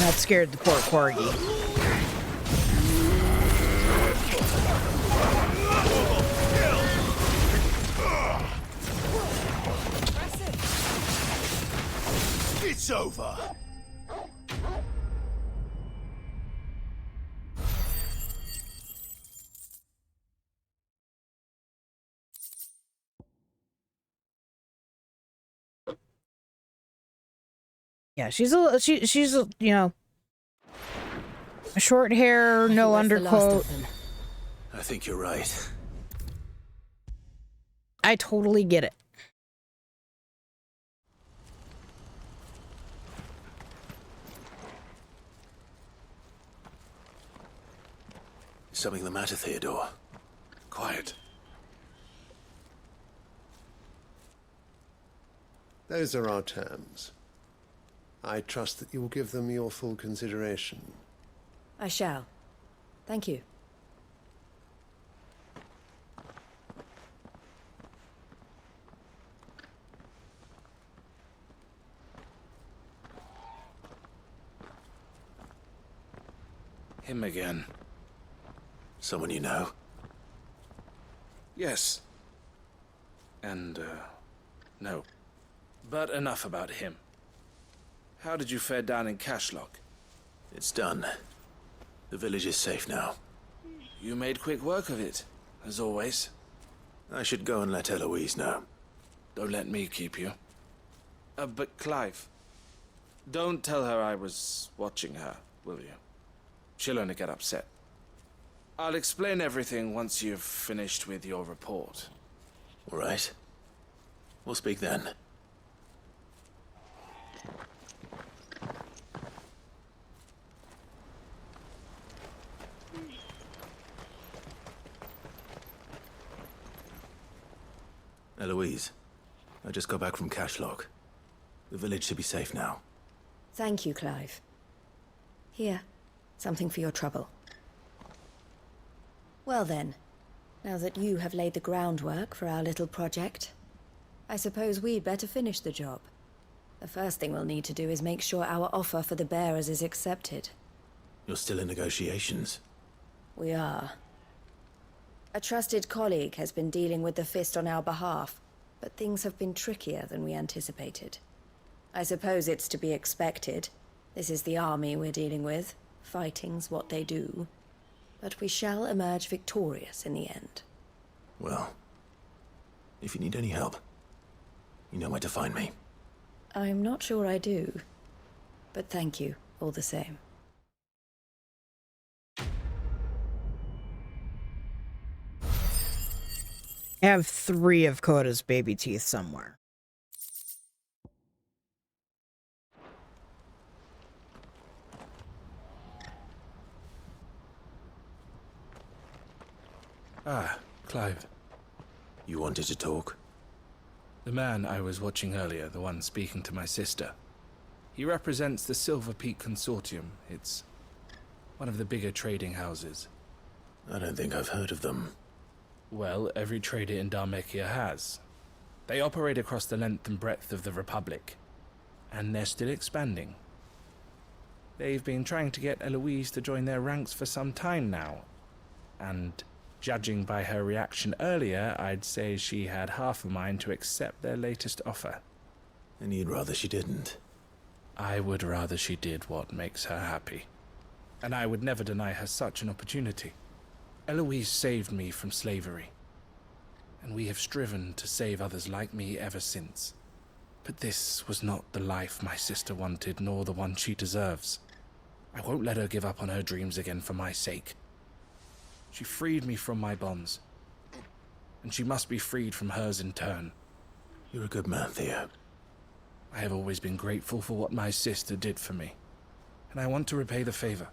That scared the poor corgi. It's over. Yeah, she's a you know, short hair, no undercoat. I think you're right. I totally get it. Is something the matter, Theodore? Quiet. Those are our terms. I trust that you will give them your full consideration. I shall. Thank you. Him again. Someone you know? Yes. And, no. But enough about him. How did you fare down in Cashlock? It's done. The village is safe now. You made quick work of it, as always. I should go and let Eloise know. Don't let me keep you. But Clive, don't tell her I was watching her, will you? She'll only get upset. I'll explain everything once you've finished with your report. All right. We'll speak then. Eloise, I just got back from Cashlock. The village should be safe now. Thank you, Clive. Here, something for your trouble. Well then, now that you have laid the groundwork for our little project, I suppose we'd better finish the job. The first thing we'll need to do is make sure our offer for the bearers is accepted. You're still in negotiations? We are. A trusted colleague has been dealing with the Fist on our behalf, but things have been trickier than we anticipated. I suppose it's to be expected. This is the army we're dealing with. Fighting's what they do. But we shall emerge victorious in the end. Well, if you need any help, you know where to find me. I'm not sure I do, but thank you all the same. I have 3 of Coda's baby teeth somewhere. Ah, Clive. You wanted to talk? The man I was watching earlier, the one speaking to my sister. He represents the Silver Peak Consortium. It's one of the bigger trading houses. I don't think I've heard of them. Well, every trader in Dharmekia has. They operate across the length and breadth of the Republic. And they're still expanding. They've been trying to get Eloise to join their ranks for some time now. And judging by her reaction earlier, I'd say she had half a mind to accept their latest offer. And you'd rather she didn't? I would rather she did what makes her happy. And I would never deny her such an opportunity. Eloise saved me from slavery. And we have striven to save others like me ever since. But this was not the life my sister wanted, nor the one she deserves. I won't let her give up on her dreams again for my sake. She freed me from my bonds. And she must be freed from hers in turn. You're a good man, Theo. I have always been grateful for what my sister did for me. And I want to repay the favor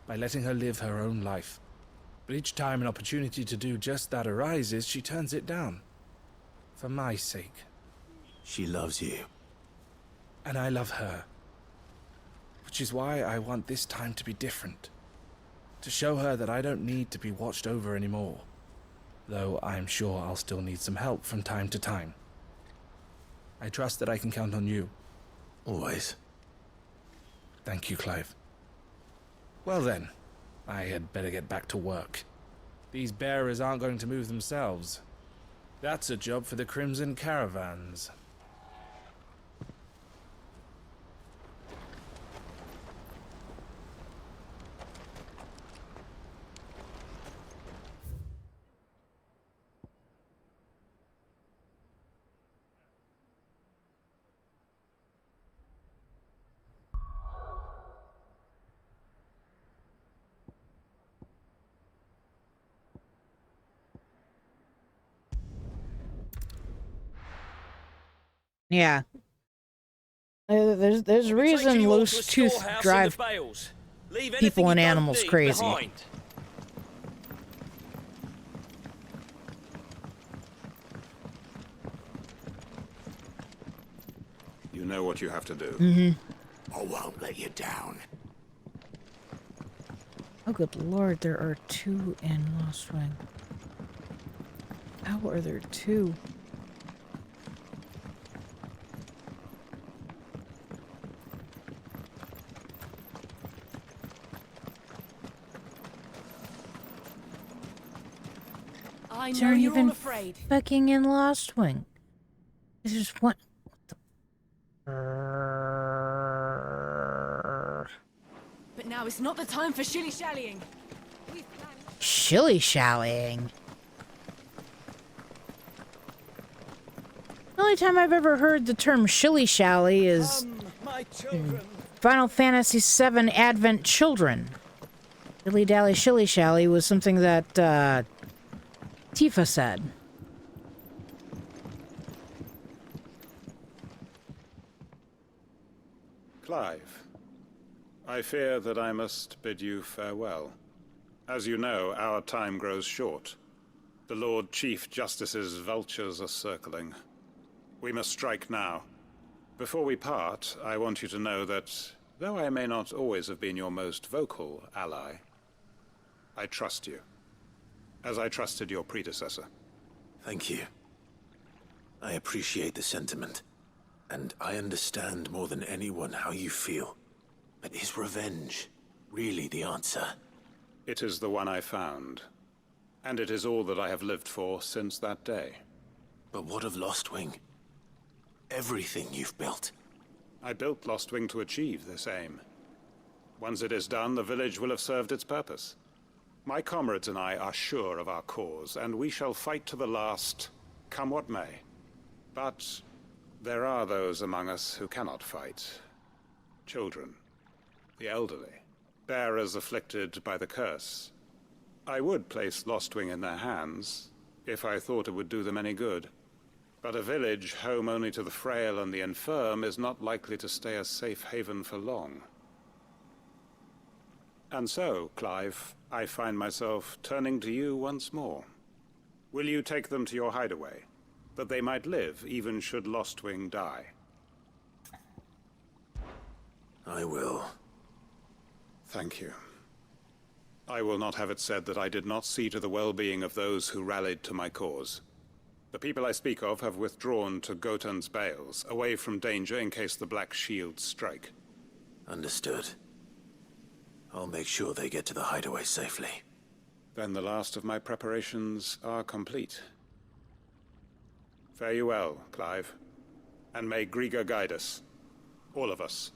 by letting her live her own life. But each time an opportunity to do just that arises, she turns it down. For my sake. She loves you. And I love her. Which is why I want this time to be different. To show her that I don't need to be watched over anymore. Though I'm sure I'll still need some help from time to time. I trust that I can count on you. Always. Thank you, Clive. Well then, I had better get back to work. These bearers aren't going to move themselves. That's a job for the Crimson Caravans. Yeah. There's a reason loose tooth drive people and animals crazy. Behind. You know what you have to do. Mm-hmm. I won't let you down. Oh, good lord, there are 2 in Lost Wing. How are there 2? I know you're all afraid. Fucking in Lost Wing. This is what But now is not the time for shilly-shallying. shilly-shallying. The only time I've ever heard the term shilly-shally is in Final Fantasy VII Advent Children. Dilly-dally shilly-shally was something that Tifa said. Clive, I fear that I must bid you farewell. As you know, our time grows short. The Lord Chief Justice's vultures are circling. We must strike now. Before we part, I want you to know that, though I may not always have been your most vocal ally, I trust you, as I trusted your predecessor. Thank you. I appreciate the sentiment, and I understand more than anyone how you feel. But is revenge really the answer? It is the one I found, and it is all that I have lived for since that day. But what of Lost Wing? Everything you've built. I built Lost Wing to achieve this aim. Once it is done, the village will have served its purpose. My comrades and I are sure of our cause, and we shall fight to the last, come what may. But there are those among us who cannot fight. Children, the elderly, bearers afflicted by the curse. I would place Lost Wing in their hands, if I thought it would do them any good. But a village home only to the frail and the infirm is not likely to stay a safe haven for long. And so, Clive, I find myself turning to you once more. Will you take them to your hideaway, that they might live, even should Lostwing die? I will. Thank you. I will not have it said that I did not see to the well-being of those who rallied to my cause. The people I speak of have withdrawn to Gotan's Bales, away from danger in case the Black Shields strike. Understood. I'll make sure they get to the hideaway safely. Then the last of my preparations are complete. Fare you well, Clive. And may Griga guide us. All of us.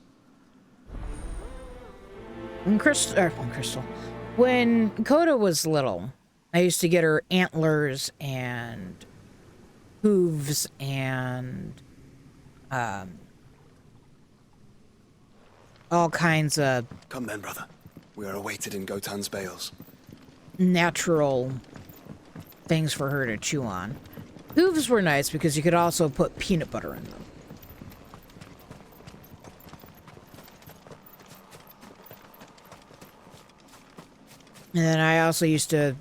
When Coda was little, I used to get her antlers and hooves and all kinds of Come then, brother. We are awaited in Gotan's Bales. natural things for her to chew on. Hooves were nice because you could also put peanut butter in them. And then I also used to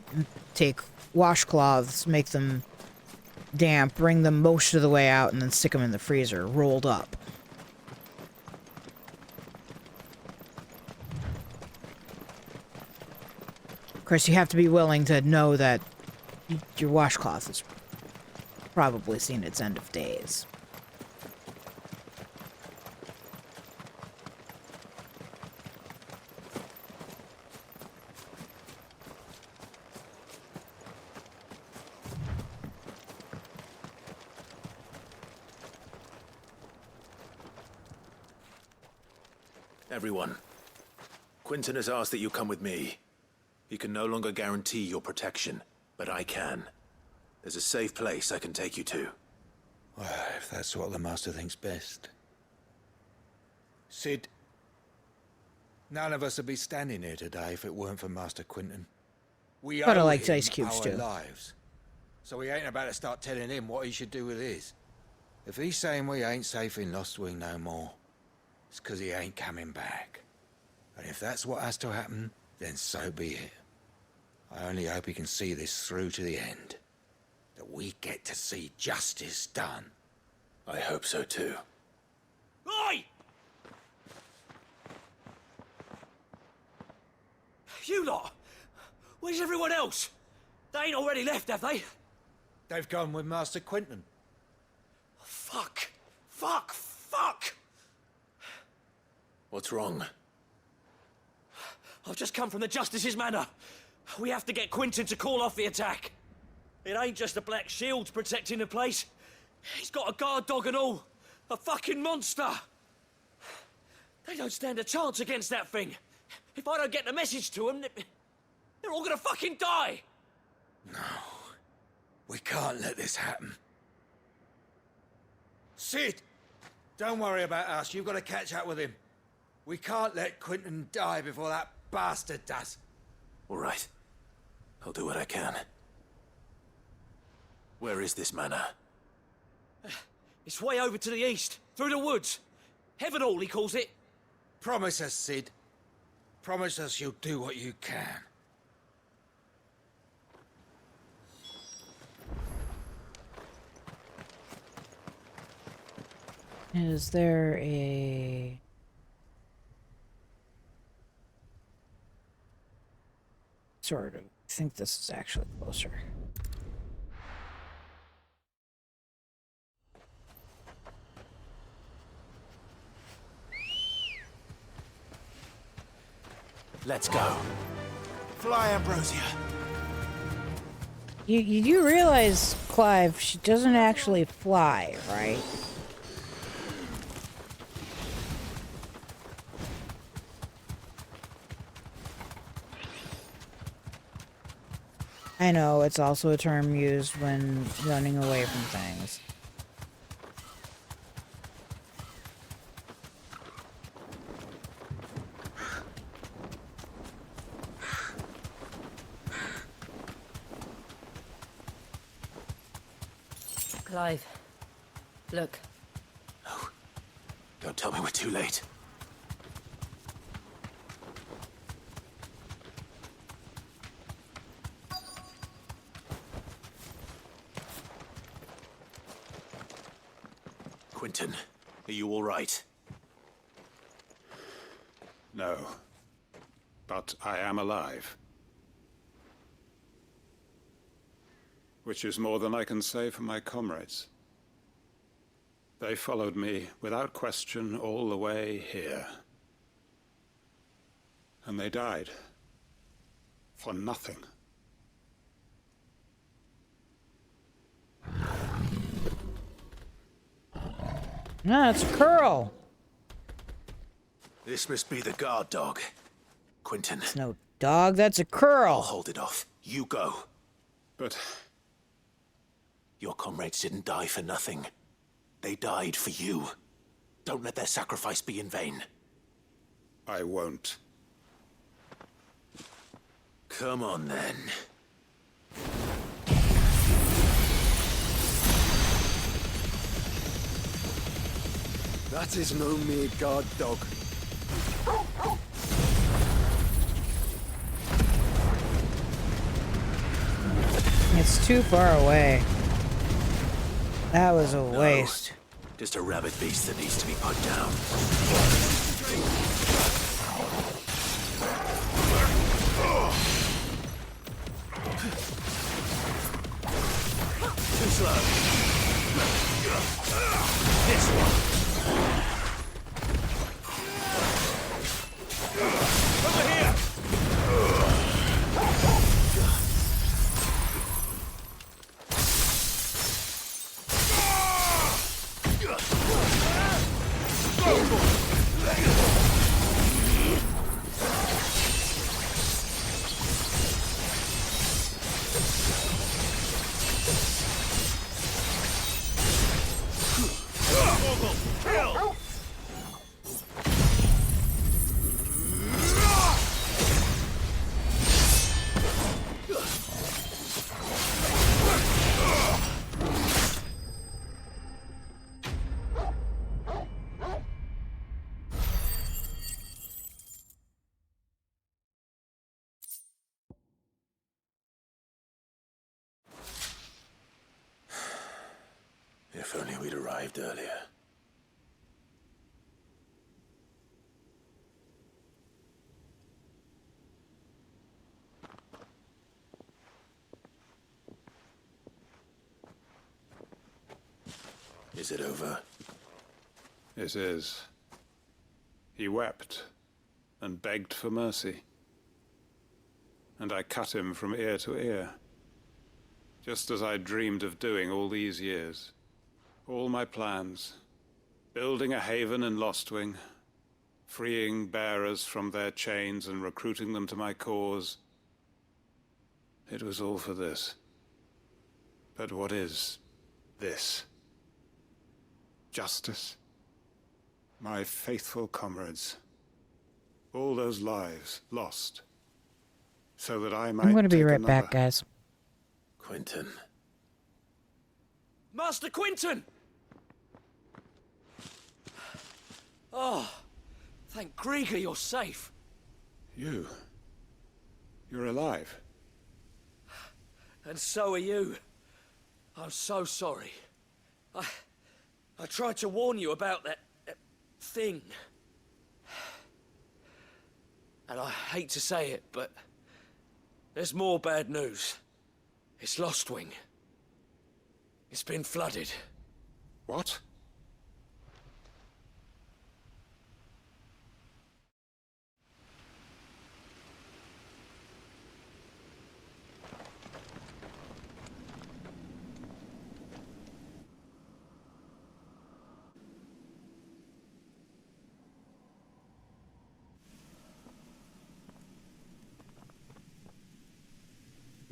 take washcloths, make them damp, bring them most of the way out, and then stick them in the freezer, rolled up. Of course, you have to be willing to know that your washcloth has probably seen its end of days. Everyone, Quinton has asked that you come with me. He can no longer guarantee your protection, but I can. There's a safe place I can take you to. Well, if that's what the Master thinks best. Sid, none of us would be standing here today if it weren't for Master Quinton. We But I owe liked him ice cubes, our too. lives. So we ain't about to start telling him what he should do with his. If he's saying we ain't safe in Lostwing no more, it's 'cause he ain't coming back. And if that's what has to happen, then so be it. I only hope he can see this through to the end. That we get to see justice done. I hope so too. Oi! You lot! Where's everyone else? They ain't already left, have they? They've gone with Master Quinton. Fuck! Fuck! Fuck! What's wrong? I've just come from the Justice's manor. We have to get Quinton to call off the attack. It ain't just the Black Shields protecting the place. He's got a guard dog and all. A fucking monster. They don't stand a chance against that thing. If I don't get the message to them, they're all gonna fucking die. No. We can't let this happen. Sid! Don't worry about us. You've got to catch up with him. We can't let Quinton die before that bastard does. All right. I'll do what I can. Where is this manor? It's way over to the east, through the woods. Heaven Hall, he calls it. Promise us, Sid. Promise us you'll do what you can. Is there a... Sort of. I think this is actually closer. Let's go. Fly, Ambrosia. You do realize, Clive, she doesn't actually fly, right? I know, it's also a term used when running away from things. Clive, look. No. Don't tell me we're too late. Quentin, are you all right? No. But I am alive. Which is more than I can say for my comrades. They followed me without question all the way here. And they died. For nothing. No, it's a curl. This must be the guard dog. Quentin. It's no dog, that's a curl. I'll hold it off. You go. But... your comrades didn't die for nothing. They died for you. Don't let their sacrifice be in vain. I won't. Come on, then. That is no mere guard dog. It's too far away. That was a waste. Just a rabid beast that needs to be put down. Too slow. This one. Over here. If only we'd arrived earlier. Is it over? It is. He wept and begged for mercy. And I cut him from ear to ear. Just as I dreamed of doing all these years. All my plans. Building a haven in Lostwing. Freeing bearers from their chains and recruiting them to my cause. It was all for this. But what is this? Justice? My faithful comrades. All those lives lost. So that I might I'm gonna be take right another. back, guys. Quentin. Master Quinton! Oh, thank Grieger you're safe. You're alive. And so are you. I'm so sorry. I tried to warn you about that thing. And I hate to say it, but there's more bad news. It's Lostwing. It's been flooded. What?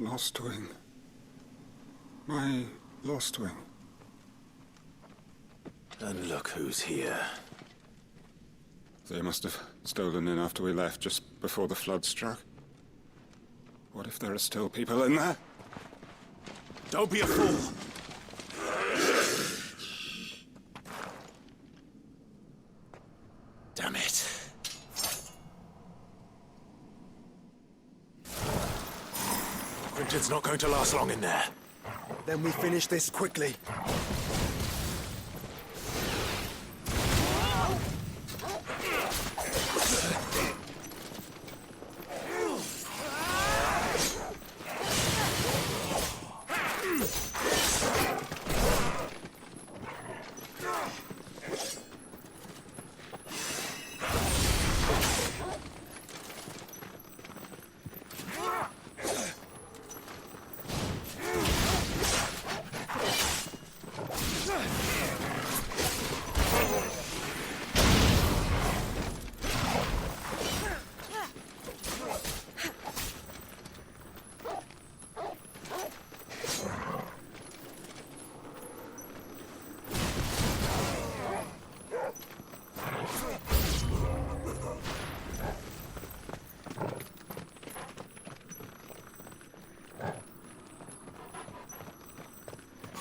Lostwing. My Lostwing. And look who's here. They must have stolen in after we left, just before the flood struck. What if there are still people in there? Don't be a fool! Quentin's not going to last long in there. Then we finish this quickly.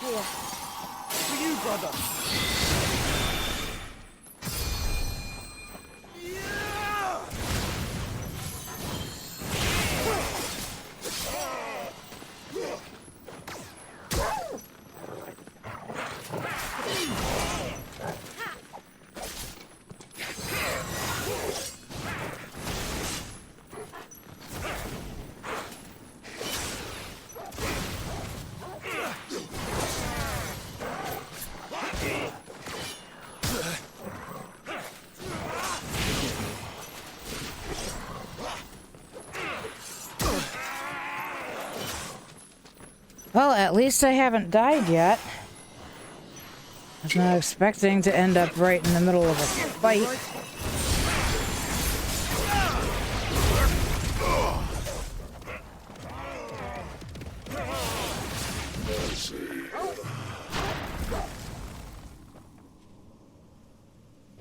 For you, brother. Well, at least I haven't died yet. I was not expecting to end up right in the middle of a fight.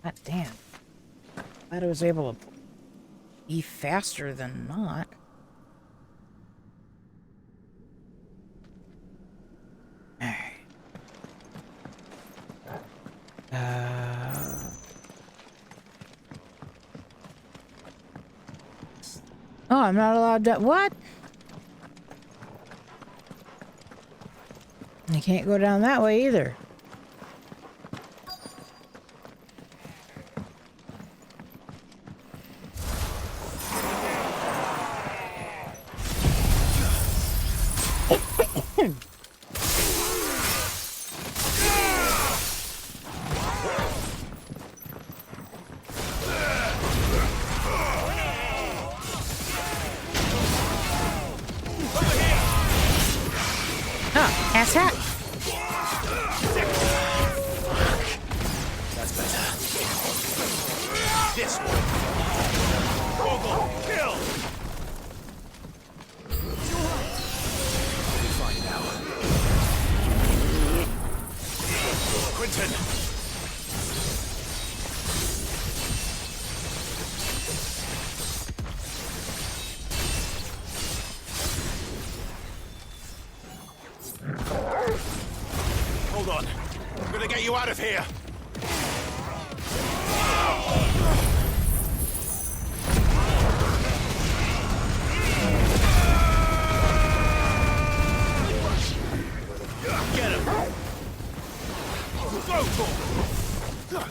God damn. Glad I was able to be faster than not. Oh, I'm not allowed to... What? I can't go down that way either. Ass hat. That's better. This one. Google, kill! We'll find now. Quentin! Hold on. I'm gonna get you out of here. Get him. Go for him.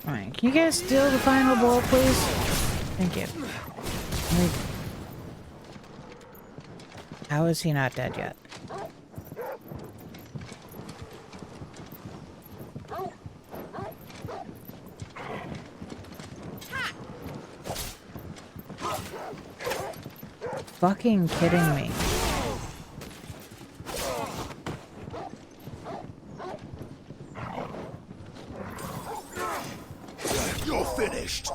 Alright, can you guys steal the final ball, please? Thank you. How is he not dead yet? Fucking kidding me. You're finished.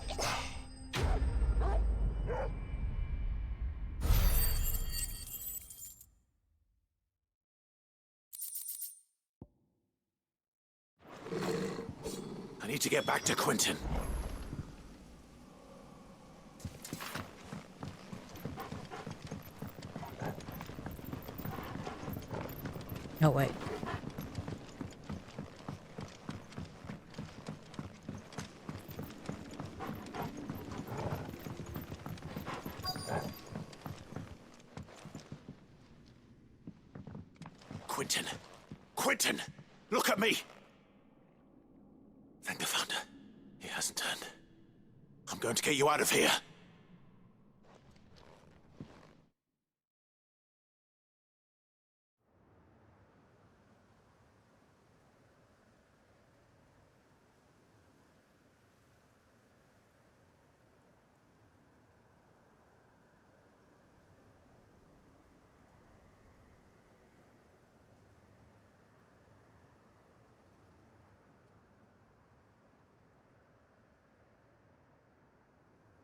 I need to get back to Quentin. No, wait. Quentin! Quentin! Look at me! Thank the Founder. He hasn't turned. I'm going to get you out of here.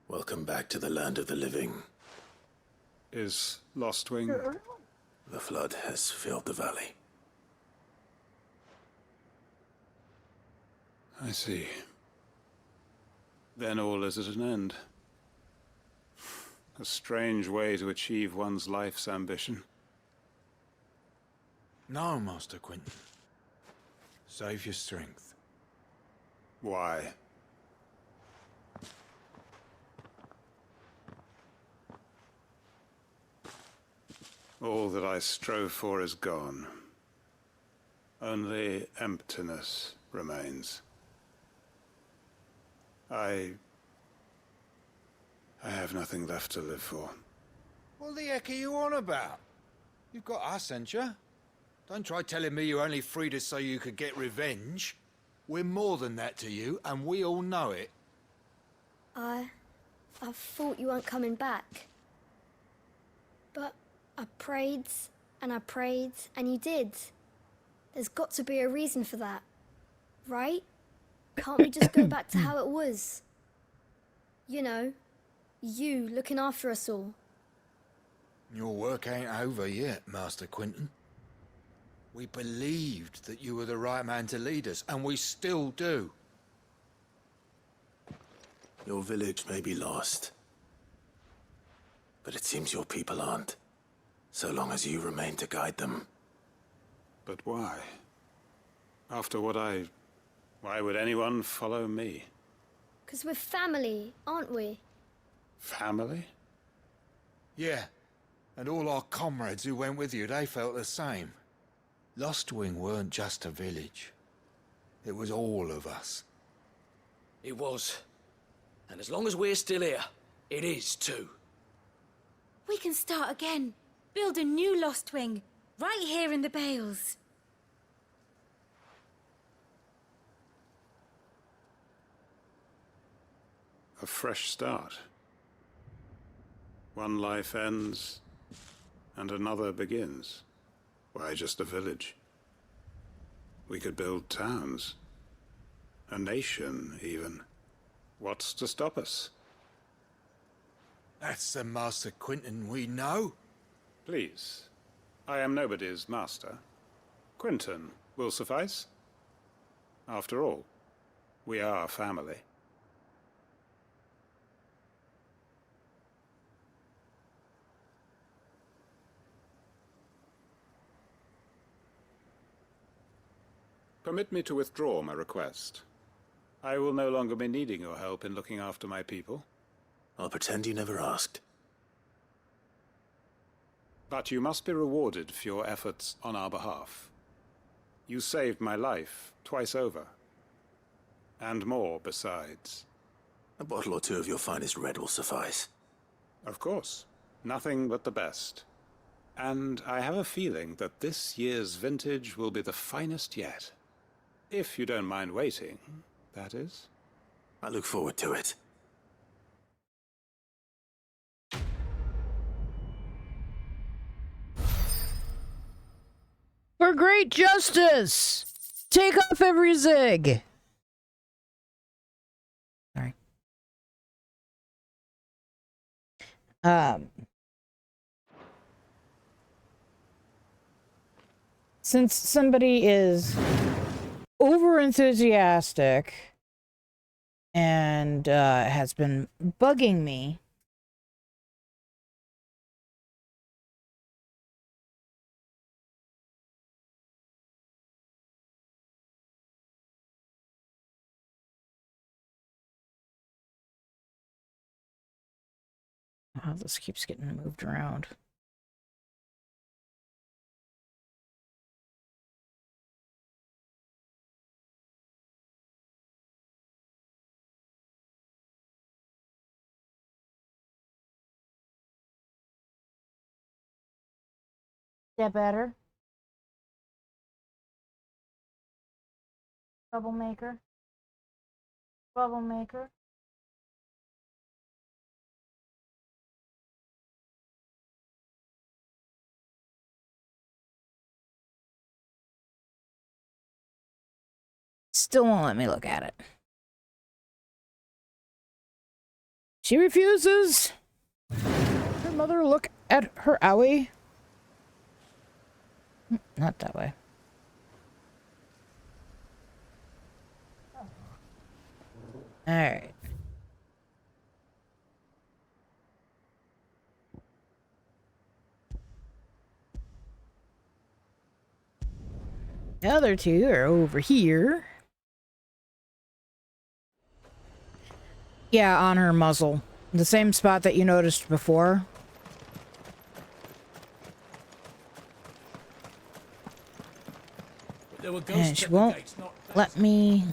Welcome back to the land of the living. Is Lostwing? The flood has filled the valley. I see. Then all is at an end. A strange way to achieve one's life's ambition. No, Master Quentin. Save your strength. Why? All that I strove for is gone. Only emptiness remains. I have nothing left to live for. What the heck are you on about? You've got us, ain't you? Don't try telling me you only freed us so you could get revenge. We're more than that to you, and we all know it. I thought you weren't coming back. But I prayed, and you did. There's got to be a reason for that, right? Can't we just go back to how it was? You know, you looking after us all. Your work ain't over yet, Master Quentin. We believed that you were the right man to lead us, and we still do. Your village may be lost, but it seems your people aren't. So long as you remain to guide them. But why? After what why would anyone follow me? 'Cause we're family, aren't we? Family? Yeah, and all our comrades who went with you, they felt the same. Lostwing weren't just a village. It was all of us. It was. And as long as we're still here, it is too. We can start again. Build a new Lostwing, right here in the Bales. A fresh start. One life ends, and another begins. Why just a village? We could build towns. A nation, even. What's to stop us? That's the Master Quentin we know. Please. I am nobody's master. Quentin will suffice. After all, we are family. Permit me to withdraw my request. I will no longer be needing your help in looking after my people. I'll pretend you never asked. But you must be rewarded for your efforts on our behalf. You saved my life twice over. And more besides. A bottle or two of your finest red will suffice. Of course. Nothing but the best. And I have a feeling that this year's vintage will be the finest yet. If you don't mind waiting, that is. I look forward to it. For great justice! Take off every zig! Sorry. Since somebody is over enthusiastic and has been bugging me, oh, this keeps getting moved around. That better? Troublemaker. Troublemaker. Still won't let me look at it. She refuses. Her mother look at her owie. Not that way. Alright. The other two are over here. Yeah, on her muzzle. The same spot that you noticed before. And she won't let me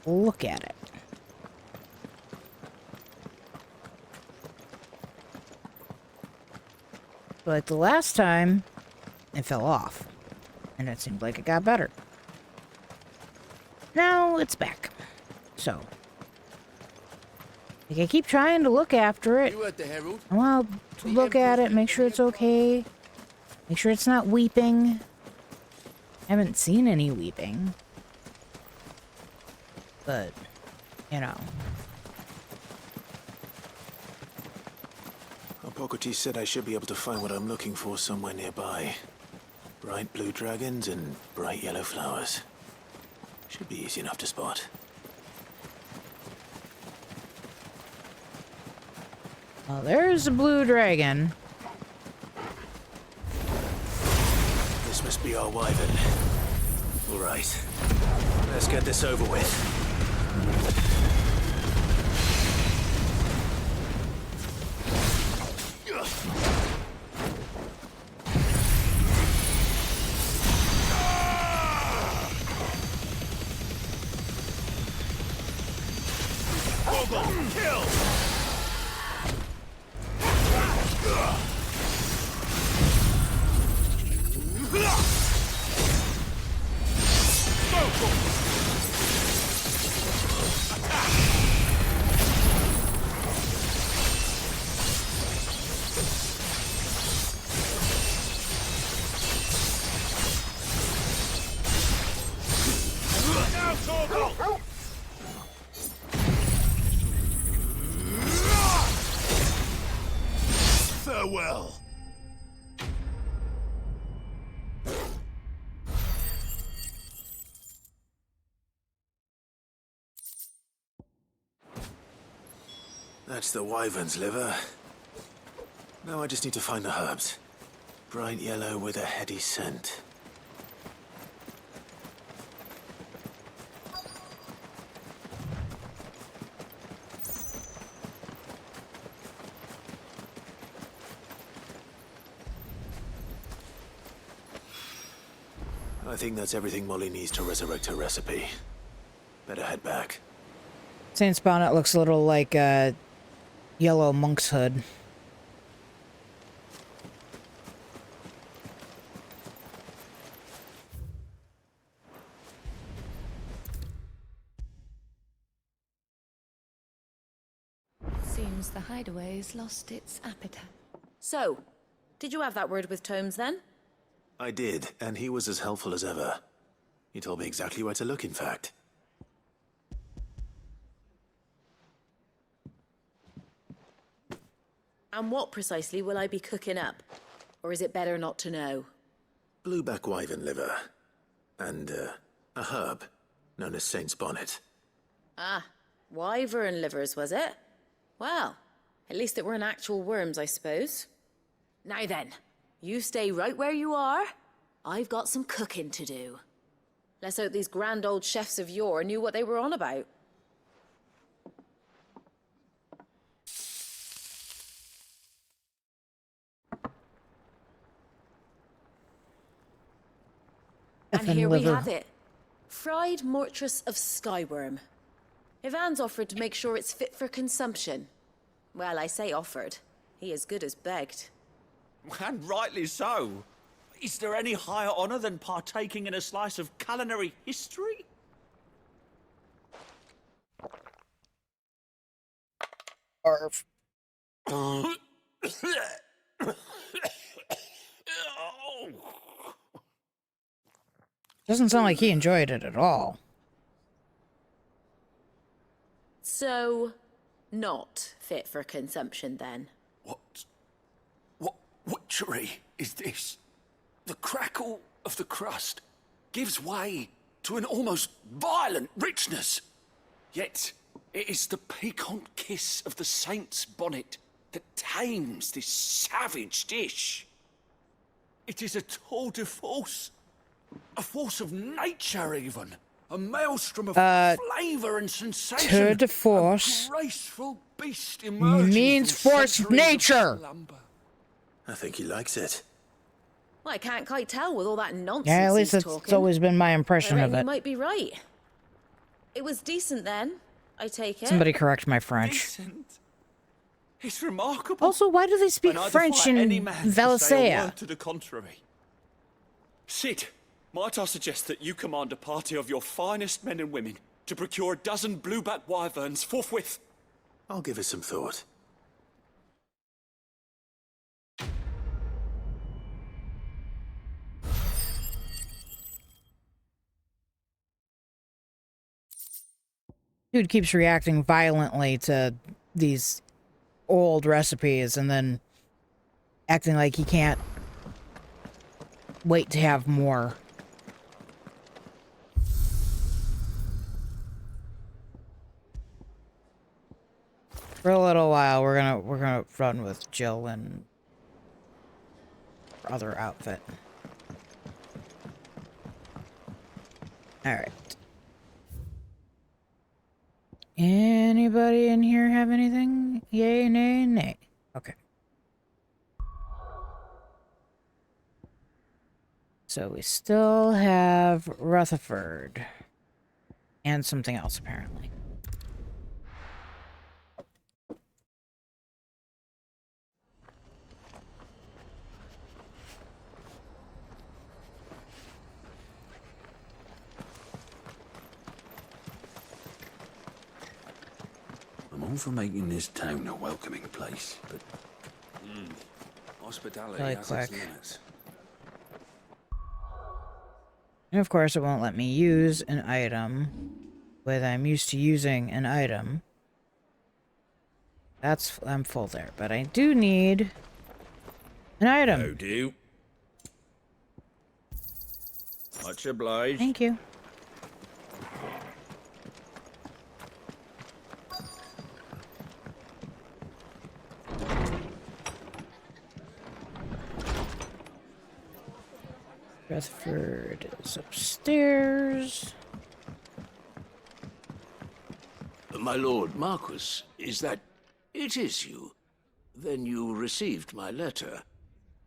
look at it. But the last time, it fell off. And it seemed like it got better. Now it's back. So. I keep trying to look after it. I want to look at it, make sure it's okay. Make sure it's not weeping. I haven't seen any weeping. But, you know. Hippocrates said I should be able to find what I'm looking for somewhere nearby. Bright blue dragons and bright yellow flowers. Should be easy enough to spot. Well, there's a blue dragon. This must be our wyvern. All right. Let's get this over with. Farewell. That's the wyvern's liver. Now I just need to find the herbs. Bright yellow with a heady scent. I think that's everything Molly needs to resurrect her recipe. Better head back. Saint's bonnet looks a little like a yellow monk's hood. Seems the hideaway's lost its appetite. So, did you have that word with Tomes then? I did, and he was as helpful as ever. He told me exactly where to look, in fact. And what precisely will I be cooking up? Or is it better not to know? Blueback wyvern liver. And, a herb known as Saint's bonnet. Ah, wyvern livers, was it? Well, at least it weren't actual worms, I suppose. Now then, you stay right where you are. I've got some cooking to do. Let's hope these grand old chefs of yore knew what they were on about. And here we have it. Fried mortress of skyworm. Ivan's offered to make sure it's fit for consumption. Well, I say offered. He as good as begged. And rightly so. Is there any higher honor than partaking in a slice of culinary history? Arf. Doesn't sound like he enjoyed it at all. So, not fit for consumption then? What witchery is this? The crackle of the crust gives way to an almost violent richness. Yet, it is the piquant kiss of the saint's bonnet that tames this savage dish. It is a tour de force. A force of nature, even. A maelstrom of flavor and sensation. Tour de force. A graceful beast emerging means from force of centuries nature. slumber. I think he likes it. Well, I can't quite tell with all that nonsense Yeah, at least he's it's talking. always been my impression I of reckon it. you might be right. It was decent then, I take it. Somebody correct my French. Decent. It's remarkable. Also, why do they speak And I French defy in any man to say a Valacea? word to the contrary. Sid, might I suggest that you command a party of your finest men and women to procure a dozen blueback wyverns forthwith? I'll give it some thought. Dude keeps reacting violently to these old recipes and then acting like he can't wait to have more. For a little while, we're gonna run with Jill and her other outfit. All right. Anybody in here have anything? Yay, nay, nay. Okay. So we still have Rutherford. And something else, apparently. I'm all for making this town a welcoming place, but hospitality Really has its quick. limits. And of course, it won't let me use an item when I'm used to using an item. I'm full there, but I do need an item. Oh, do. Much obliged. Thank you. Rutherford is upstairs. My lord Marquis, is that... It is you. Then you received my letter.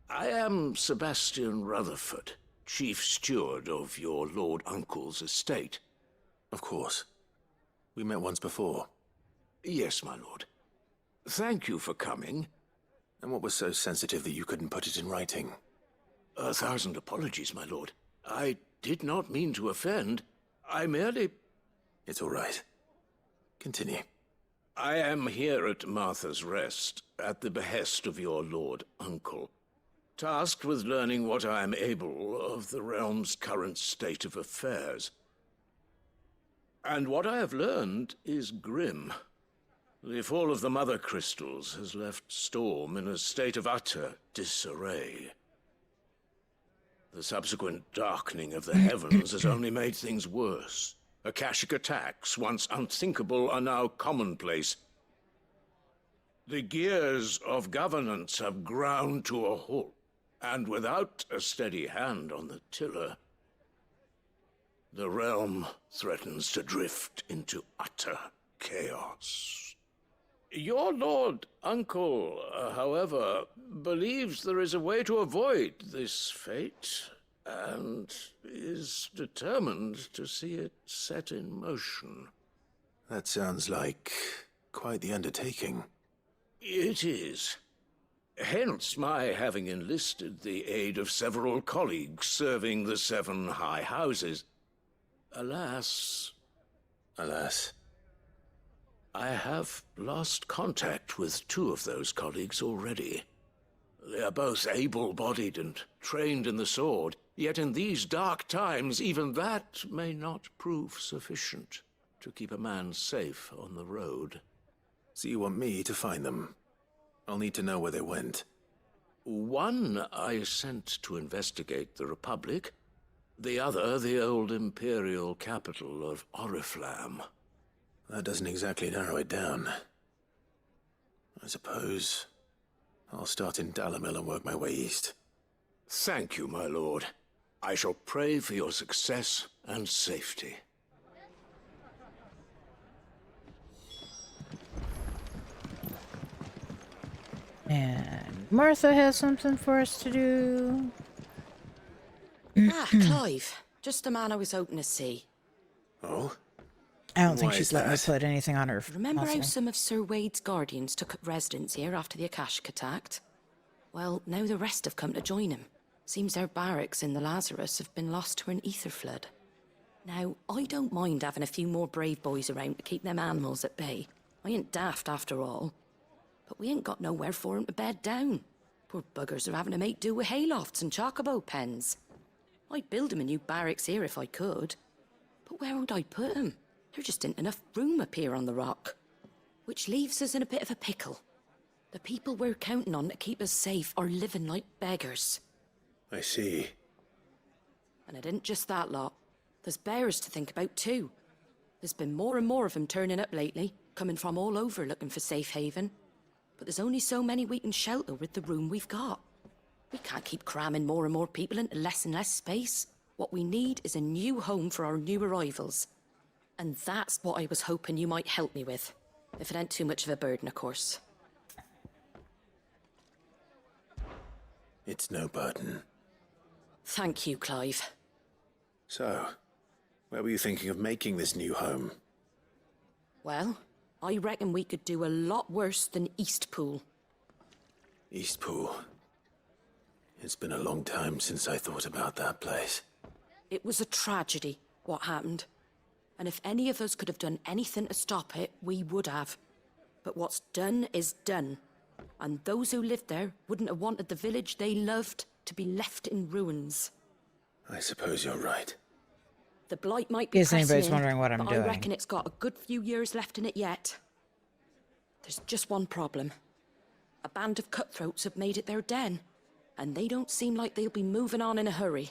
I am Sebastian Rutherford, chief steward of your lord uncle's estate. Of course. We met once before. Yes, my lord. Thank you for coming. And what was so sensitive that you couldn't put it in writing? 1,000 apologies, my lord. I did not mean to offend. I merely... It's all right. Continue. I am here at Martha's Rest, at the behest of your lord uncle, tasked with learning what I am able of the realm's current state of affairs. And what I have learned is grim. The fall of the Mother Crystals has left Storm in a state of utter disarray. The subsequent darkening of the heavens has only made things worse. Akashic attacks, once unthinkable, are now commonplace. The gears of governance have ground to a halt, and without a steady hand on the tiller, the realm threatens to drift into utter chaos. Your lord uncle, however, believes there is a way to avoid this fate, and is determined to see it set in motion. That sounds like quite the undertaking. It is. Hence my having enlisted the aid of several colleagues serving the 7 high houses. Alas, I have lost contact with 2 of those colleagues already. They are both able-bodied and trained in the sword, yet in these dark times even that may not prove sufficient to keep a man safe on the road. So you want me to find them? I'll need to know where they went. One I sent to investigate the Republic, the other the old Imperial capital of Oriflamme. That doesn't exactly narrow it down. I suppose I'll start in Dalamil and work my way east. Thank you, my lord. I shall pray for your success and safety. And Martha has something for us to do. Clive. Just the man I was hoping to see. Oh? I don't think she's let me put anything on her. Remember how muzzle. some of Sir Wade's guardians took up residence here after the Akashic attacked? Well, now the rest have come to join him. Seems their barracks in the Lazarus have been lost to an ether flood. Now, I don't mind having a few more brave boys around to keep them animals at bay. I ain't daft after all. But we ain't got nowhere for 'em to bed down. Poor buggers are having to make do with haylofts and chocobo pens. I'd build 'em a new barracks here if I could. But where would I put 'em? There just ain't enough room up here on the rock. Which leaves us in a bit of a pickle. The people we're counting on to keep us safe are living like beggars. I see. And it ain't just that lot. There's bears to think about too. There's been more and more of 'em turning up lately, coming from all over looking for safe haven. But there's only so many we can shelter with the room we've got. We can't keep cramming more and more people into less and less space. What we need is a new home for our new arrivals. And that's what I was hoping you might help me with. If it ain't too much of a burden, of course. It's no burden. Thank you, Clive. So, where were you thinking of making this new home? Well, I reckon we could do a lot worse than Eastpool. Eastpool. It's been a long time since I thought about that place. It was a tragedy, what happened. And if any of us could have done anything to stop it, we would have. But what's done is done. And those who lived there wouldn't have wanted the village they loved to be left in ruins. I suppose you're right. The blight might be In case pressing anybody's in, wondering what I'm but doing. I reckon it's got a good few years left in it yet. There's just one problem. A band of cutthroats have made it their den, and they don't seem like they'll be moving on in a hurry.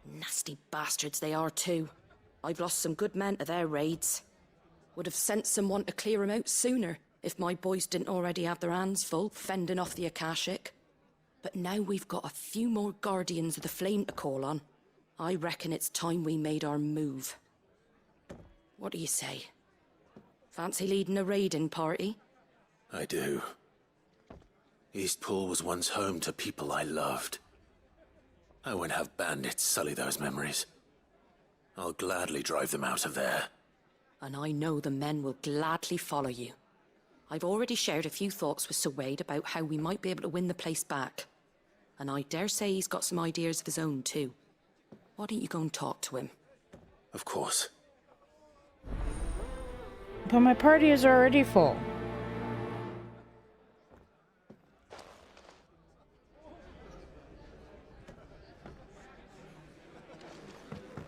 Nasty bastards they are too. I've lost some good men to their raids. Would have sent someone to clear 'em out sooner if my boys didn't already have their hands full fending off the Akashic. But now we've got a few more guardians of the flame to call on. I reckon it's time we made our move. What do you say? Fancy leading a raiding party? I do. Eastpool was once home to people I loved. I won't have bandits sully those memories. I'll gladly drive them out of there. And I know the men will gladly follow you. I've already shared a few thoughts with Sir Wade about how we might be able to win the place back. And I dare say he's got some ideas of his own too. Why don't you go and talk to him? Of course. But my party is already full.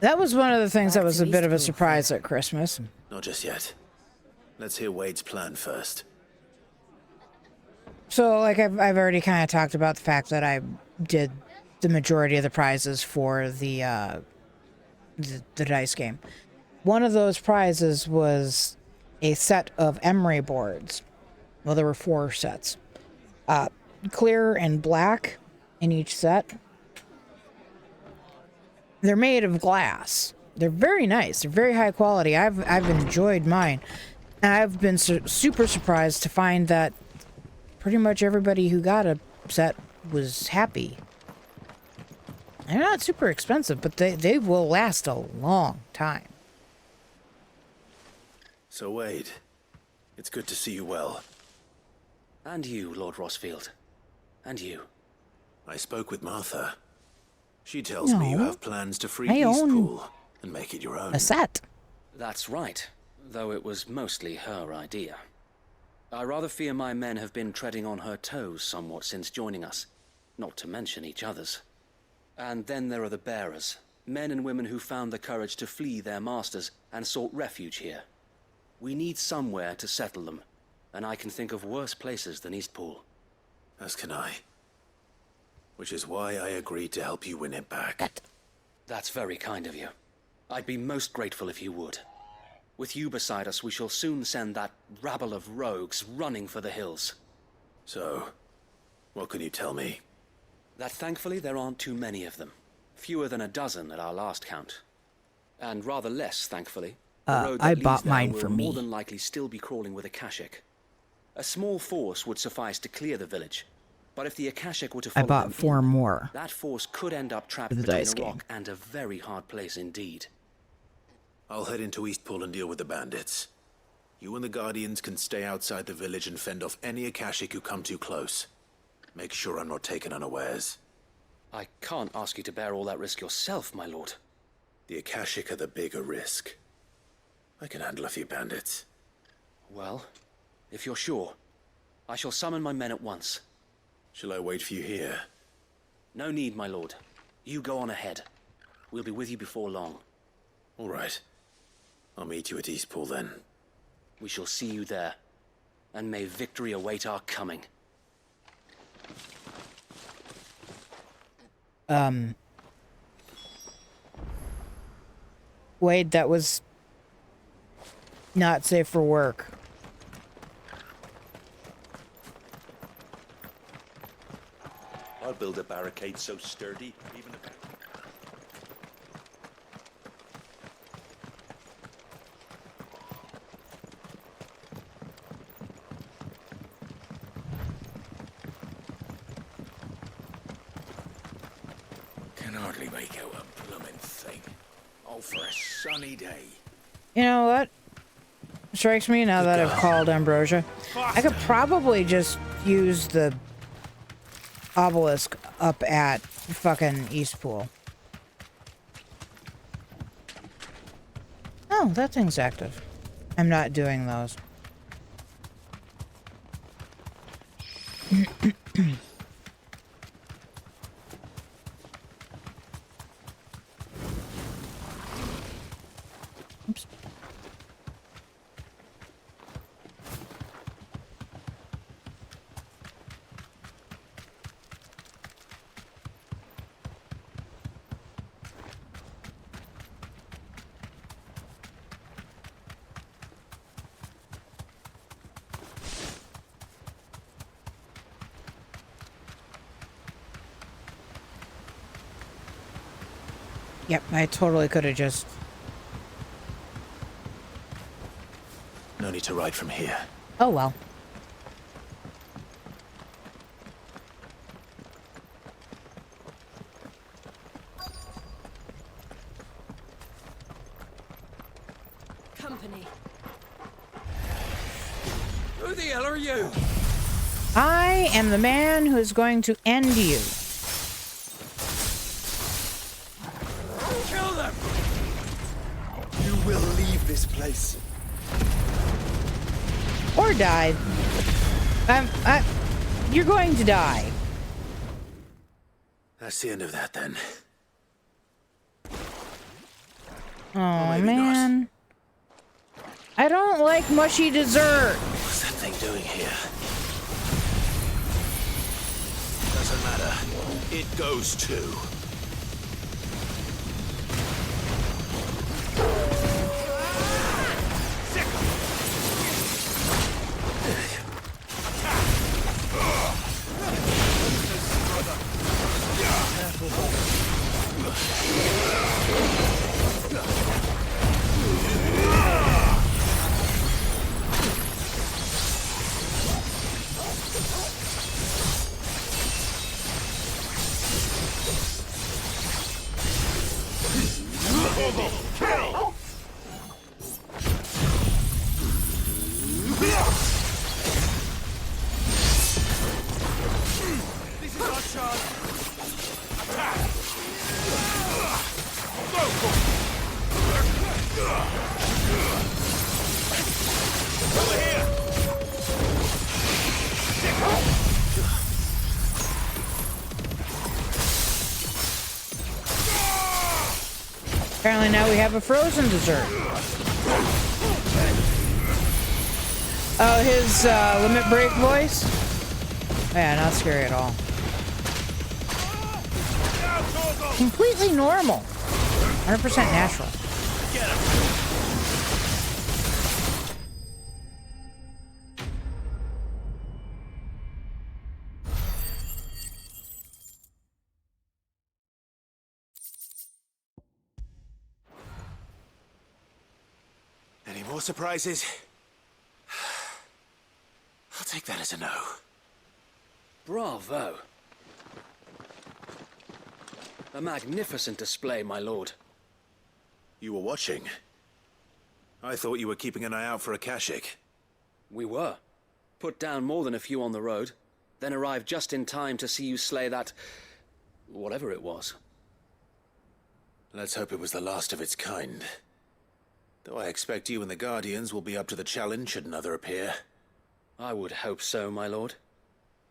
That was one of the things that was a bit of a surprise at Christmas. Not just yet. Let's hear Wade's plan first. So, like, I've already kind of talked about the fact that I did the majority of the prizes for the dice game. One of those prizes was a set of emery boards. Well, there were 4 sets. Clear and black in each set. They're made of glass. They're very nice. They're very high quality. I've enjoyed mine. And I've been super surprised to find that pretty much everybody who got a set was happy. They're not super expensive, but they will last a long time. So, Wade, it's good to see you well. And you, Lord Rossfield. And you? I spoke with Martha. She tells me you No. have plans to free I own Eastpool and make it your own. a set. That's right, though it was mostly her idea. I rather fear my men have been treading on her toes somewhat since joining us, not to mention each other's. And then there are the bearers, men and women who found the courage to flee their masters and sought refuge here. We need somewhere to settle them, and I can think of worse places than Eastpool. As can I. Which is why I agreed to help you win it back. That's very kind of you. I'd be most grateful if you would. With you beside us, we shall soon send that rabble of rogues running for the hills. So, what can you tell me? That thankfully there aren't too many of them. Fewer than a dozen at our last count. And rather less, thankfully. The road that I leads bought there mine will for more me. than likely still be crawling with Akashic. A small force would suffice to clear the village. But if the Akashic were to I follow bought them 4 in, more. that force could end up trapped For the between dice a game. rock and a very hard place indeed. I'll head into Eastpool and deal with the bandits. You and the Guardians can stay outside the village and fend off any Akashic who come too close. Make sure I'm not taken unawares. I can't ask you to bear all that risk yourself, my lord. The Akashic are the bigger risk. I can handle a few bandits. Well, if you're sure, I shall summon my men at once. Shall I wait for you here? No need, my lord. You go on ahead. We'll be with you before long. All right. I'll meet you at Eastpool then. We shall see you there. And may victory await our coming. Wade, that was not safe for work. I'll build a barricade so sturdy, even if... Can hardly make out a blooming thing. All for a sunny day. You know what? Strikes me now that I've called Ambrosia. I could probably just use the obelisk up at fucking Eastpool. Oh, that thing's active. I'm not doing those. Oops. Yep, I totally could have just... No need to ride from here. Oh well. Company. Who the hell are you? I am the man who is going to end you. Kill them! You will leave this place. Or die. You're going to die. That's the end of that then. Oh, maybe man. I don't like mushy dessert. What's that thing doing here? Doesn't matter. It goes too. Apparently now we have a frozen dessert. Oh, his limit break voice? Yeah, not scary at all. Completely normal. 100% natural. Get him. Any more surprises? I'll take that as a no. Bravo. A magnificent display, my lord. You were watching? I thought you were keeping an eye out for a Kashik. We were. Put down more than a few on the road, then arrived just in time to see you slay that... whatever it was. Let's hope it was the last of its kind. Though I expect you and the Guardians will be up to the challenge should another appear. I would hope so, my lord.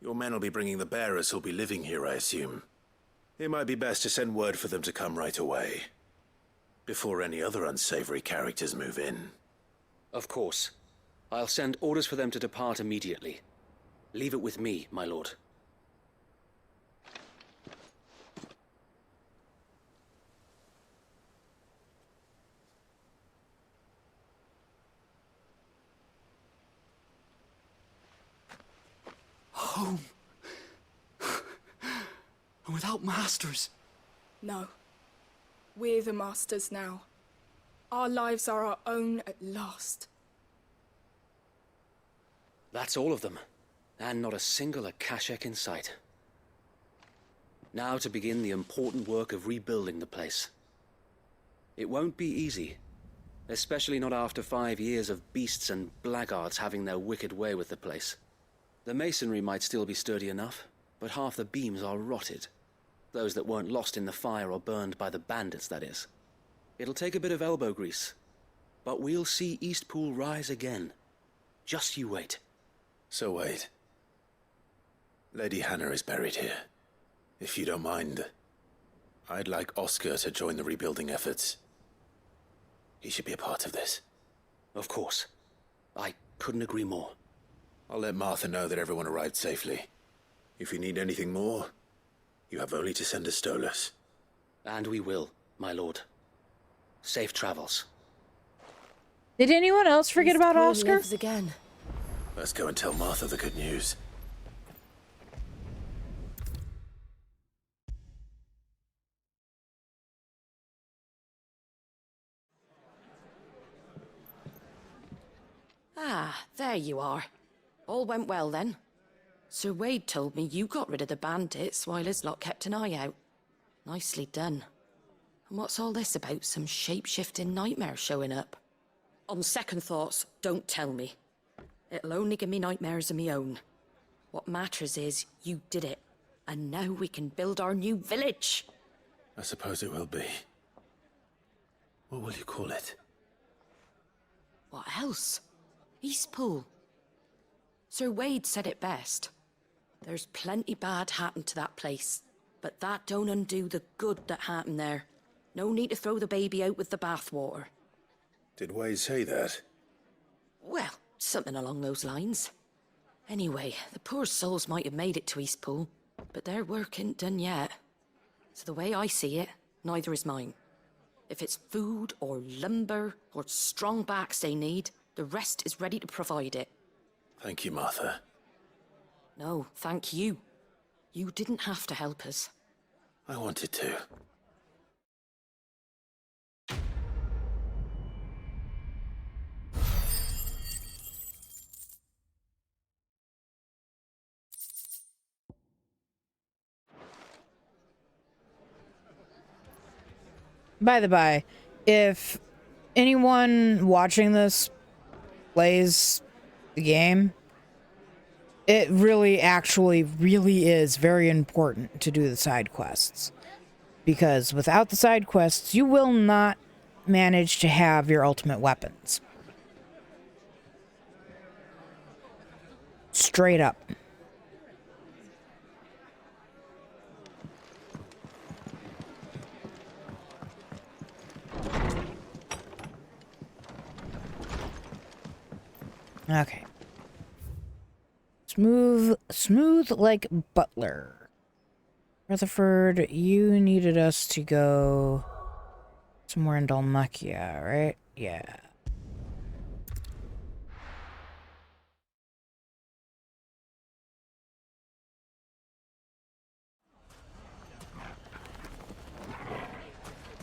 Your men will be bringing the bearers who'll be living here, I assume. It might be best to send word for them to come right away, before any other unsavory characters move in. Of course. I'll send orders for them to depart immediately. Leave it with me, my lord. Home. Without masters. No. We're the masters now. Our lives are our own at last. That's all of them. And not a single Akashek in sight. Now to begin the important work of rebuilding the place. It won't be easy. Especially not after 5 years of beasts and blackguards having their wicked way with the place. The masonry might still be sturdy enough, but half the beams are rotted. Those that weren't lost in the fire or burned by the bandits, that is. It'll take a bit of elbow grease, but we'll see Eastpool rise again. Just you wait. So wait. Lady Hannah is buried here. If you don't mind, I'd like Oscar to join the rebuilding efforts. He should be a part of this. Of course. I couldn't agree more. I'll let Martha know that everyone arrived safely. If you need anything more, you have only to send a Stolas. And we will, my lord. Safe travels. Did anyone else forget about Oscar? Lives again. Let's go and tell Martha the good news. Ah, there you are. All went well then. Sir Wade told me you got rid of the bandits while his lot kept an eye out. Nicely done. And what's all this about some shape-shifting nightmare showing up? On second thoughts, don't tell me. It'll only give me nightmares of me own. What matters is you did it. And now we can build our new village. I suppose it will be. What will you call it? What else? Eastpool. Sir Wade said it best. There's plenty bad happened to that place, but that don't undo the good that happened there. No need to throw the baby out with the bathwater. Did Wade say that? Well, something along those lines. Anyway, the poor souls might have made it to Eastpool, but their work ain't done yet. So the way I see it, neither is mine. If it's food or lumber or strong backs they need, the rest is ready to provide it. Thank you, Martha. No, thank you. You didn't have to help us. I wanted to. By the by, if anyone watching this plays the game, it really really is very important to do the side quests. Because without the side quests, you will not manage to have your ultimate weapons. Straight up. Okay. Smooth like Butler. Rutherford, you needed us to go somewhere in Dalmatia, right? Yeah.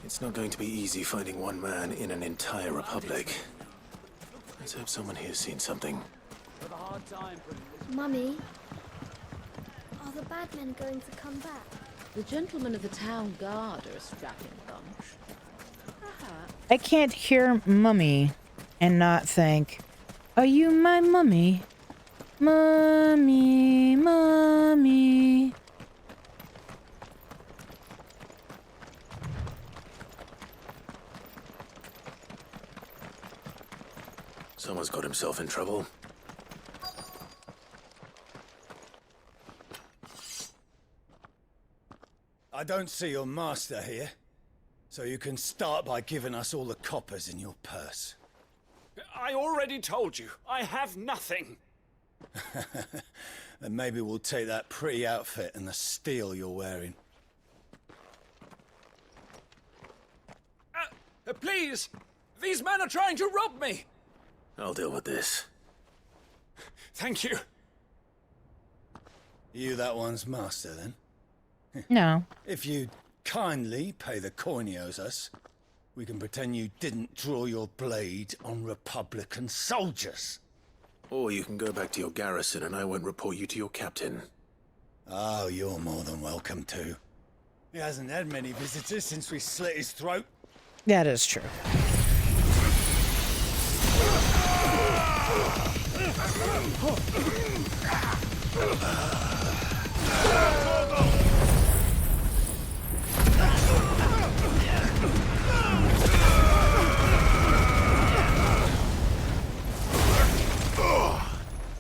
It's not going to be easy finding one man in an entire republic. Let's hope someone here's seen something. Mummy, are the bad men going to come back? The gentlemen of the town guard are a strapping bunch. I can't hear Mummy and not think, are you my mummy? Mummy, mummy. Someone's got himself in trouble. I don't see your master here, so you can start by giving us all the coppers in your purse. I already told you, I have nothing. Then maybe we'll take that pretty outfit and the steel you're wearing. Please! These men are trying to rob me! I'll deal with this. Thank you. You that one's master, then? No. If you'd kindly pay the coin he owes us, we can pretend you didn't draw your blade on Republican soldiers. Or you can go back to your garrison and I won't report you to your captain. Oh, you're more than welcome to. He hasn't had many visitors since we slit his throat. That is true.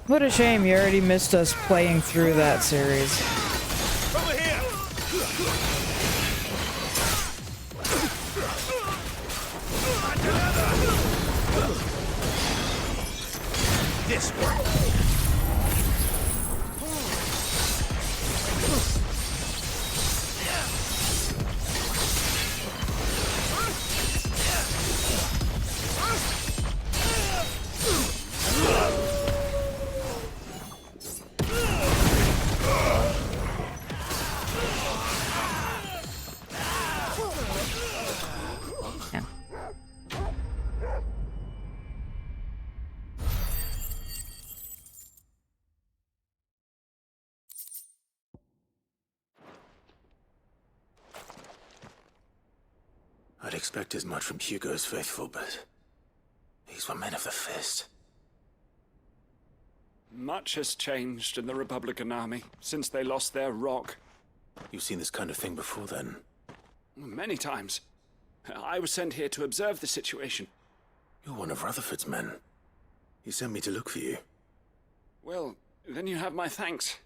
What a shame you already missed us playing through that series. Over here! This way. I'd expect as much from Hugo's faithful, but these were men of the fist. Much has changed in the Republican army since they lost their rock. You've seen this kind of thing before, then? Many times. I was sent here to observe the situation. You're one of Rutherford's men. He sent me to look for you. Well, then you have my thanks.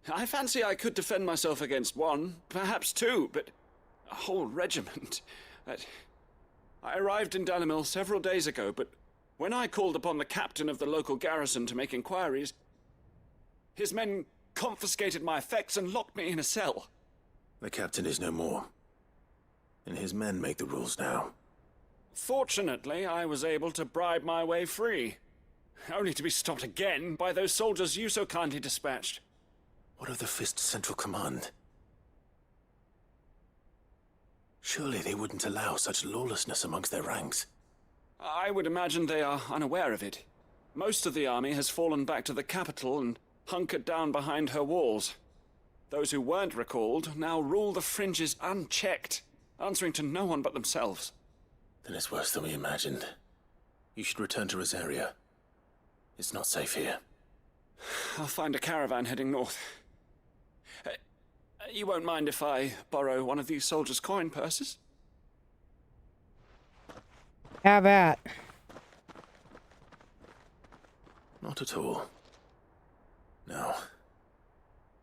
I fancy I could defend myself against one, perhaps two, but a whole regiment. I arrived in Dalimil several days ago, but when I called upon the captain of the local garrison to make inquiries, his men confiscated my effects and locked me in a cell. The captain is no more, and his men make the rules now. Fortunately, I was able to bribe my way free, only to be stopped again by those soldiers you so kindly dispatched. What of the Fist's Central Command? Surely they wouldn't allow such lawlessness amongst their ranks. I would imagine they are unaware of it. Most of the army has fallen back to the capital and hunkered down behind her walls. Those who weren't recalled now rule the fringes unchecked, answering to no one but themselves. Then it's worse than we imagined. You should return to Rosaria. It's not safe here. I'll find a caravan heading north. You won't mind if I borrow one of these soldiers' coin purses? Have at. Not at all. Now,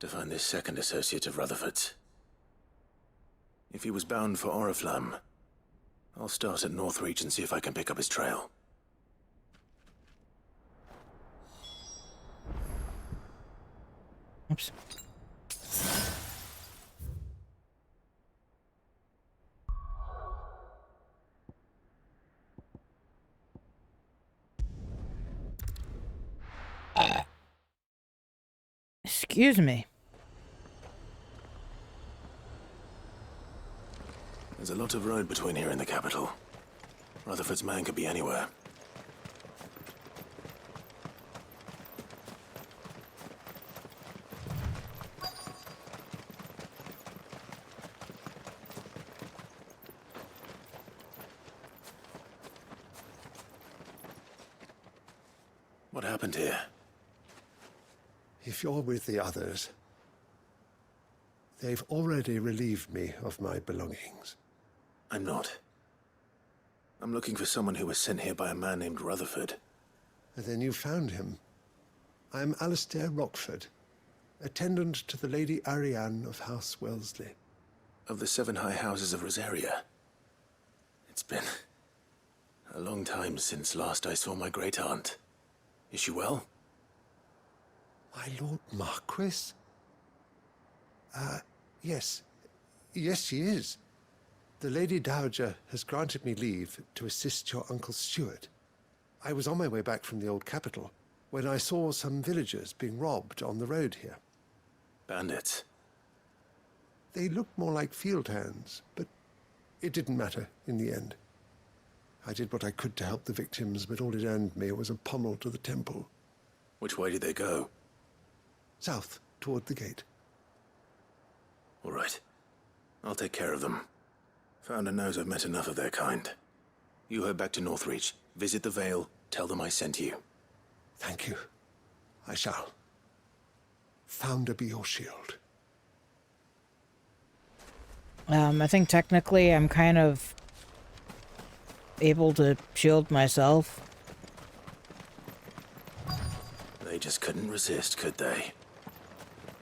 to find this second associate of Rutherford's. If he was bound for Oriflamme, I'll start at Northreach and see if I can pick up his trail. Oops. Excuse me. There's a lot of road between here and the capital. Rutherford's man could be anywhere. What happened here? If you're with the others, they've already relieved me of my belongings. I'm not. I'm looking for someone who was sent here by a man named Rutherford. And then you found him. I'm Alistair Rockford, attendant to the Lady Ariane of House Wellesley. Of the 7 high houses of Rosaria. It's been a long time since last I saw my great-aunt. Is she well? My Lord Marquis? Yes. Yes, she is. The Lady Dowager has granted me leave to assist your Uncle Stuart. I was on my way back from the old capital when I saw some villagers being robbed on the road here. Bandits? They looked more like field hands, but it didn't matter in the end. I did what I could to help the victims, but all it earned me was a pommel to the temple. Which way did they go? South, toward the gate. All right. I'll take care of them. Founder knows I've met enough of their kind. You head back to Northreach, visit the Vale, tell them I sent you. Thank you. I shall. Founder be your shield. I think technically I'm kind of able to shield myself. They just couldn't resist, could they?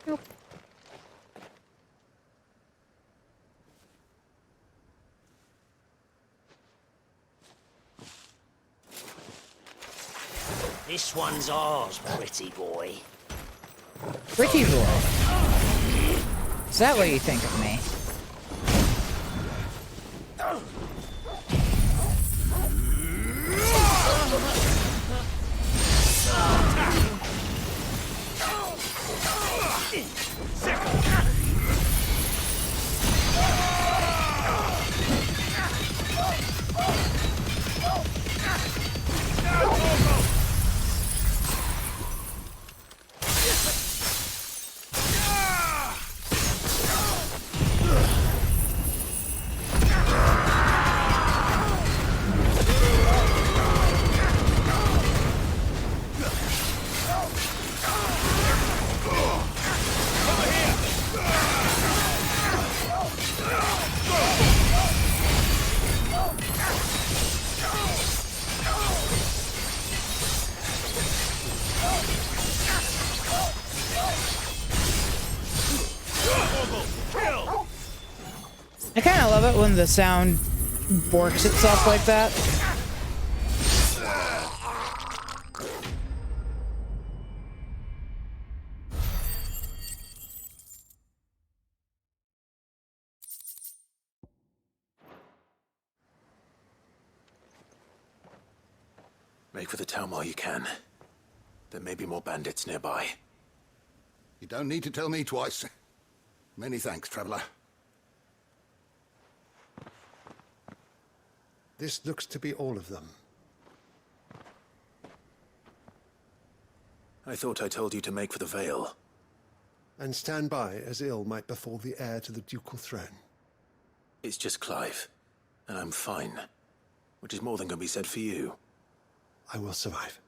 Nope. This one's ours, pretty boy. Pretty boy? Is that what you think of me? I kind of love it when the sound borks itself like that. Make for the town while you can. There may be more bandits nearby. You don't need to tell me twice. Many thanks, traveler. This looks to be all of them. I thought I told you to make for the Vale. And stand by as ill might befall the heir to the ducal throne. It's just Clive, and I'm fine. Which is more than can be said for you. I will survive.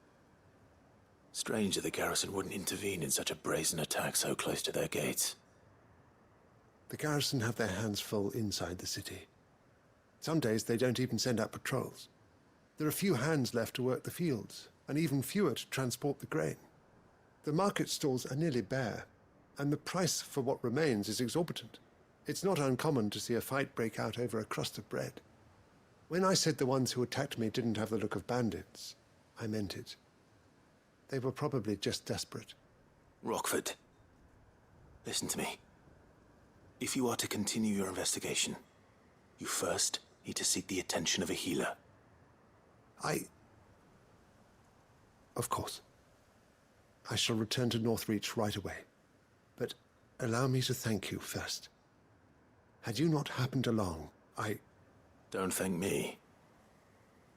Strange that the garrison wouldn't intervene in such a brazen attack so close to their gates. The garrison have their hands full inside the city. Some days they don't even send out patrols. There are few hands left to work the fields, and even fewer to transport the grain. The market stalls are nearly bare, and the price for what remains is exorbitant. It's not uncommon to see a fight break out over a crust of bread. When I said the ones who attacked me didn't have the look of bandits, I meant it. They were probably just desperate. Rockford, listen to me. If you are to continue your investigation, you first need to seek the attention of a healer. Of course. I shall return to Northreach right away. But allow me to thank you first. Had you not happened along, Don't thank me.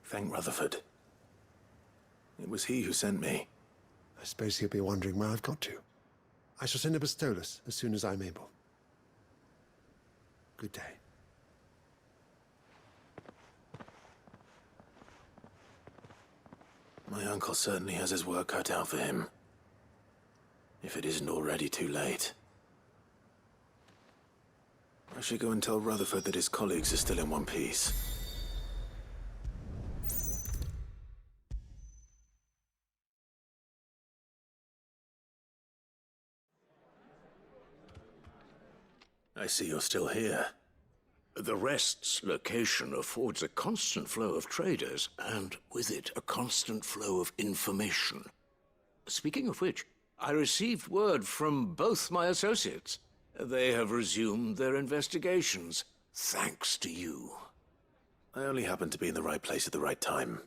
Thank Rutherford. It was he who sent me. I suppose he'll be wondering where I've got to. I shall send a Bastolus as soon as I'm able. Good day. My uncle certainly has his work cut out for him. If it isn't already too late. I should go and tell Rutherford that his colleagues are still in one piece. I see you're still here. The Rest's location affords a constant flow of traders, and with it, a constant flow of information. Speaking of which, I received word from both my associates. They have resumed their investigations, thanks to you. I only happened to be in the right place at the right time.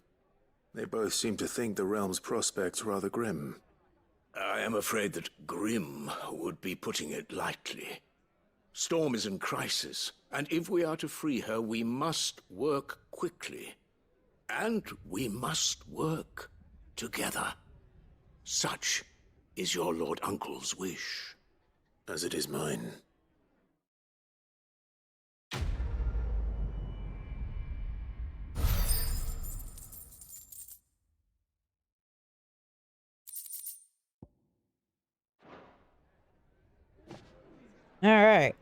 They both seem to think the realm's prospects rather grim. I am afraid that grim would be putting it lightly. Storm is in crisis, and if we are to free her, we must work quickly. And we must work together. Such is your Lord Uncle's wish. As it is mine. All right.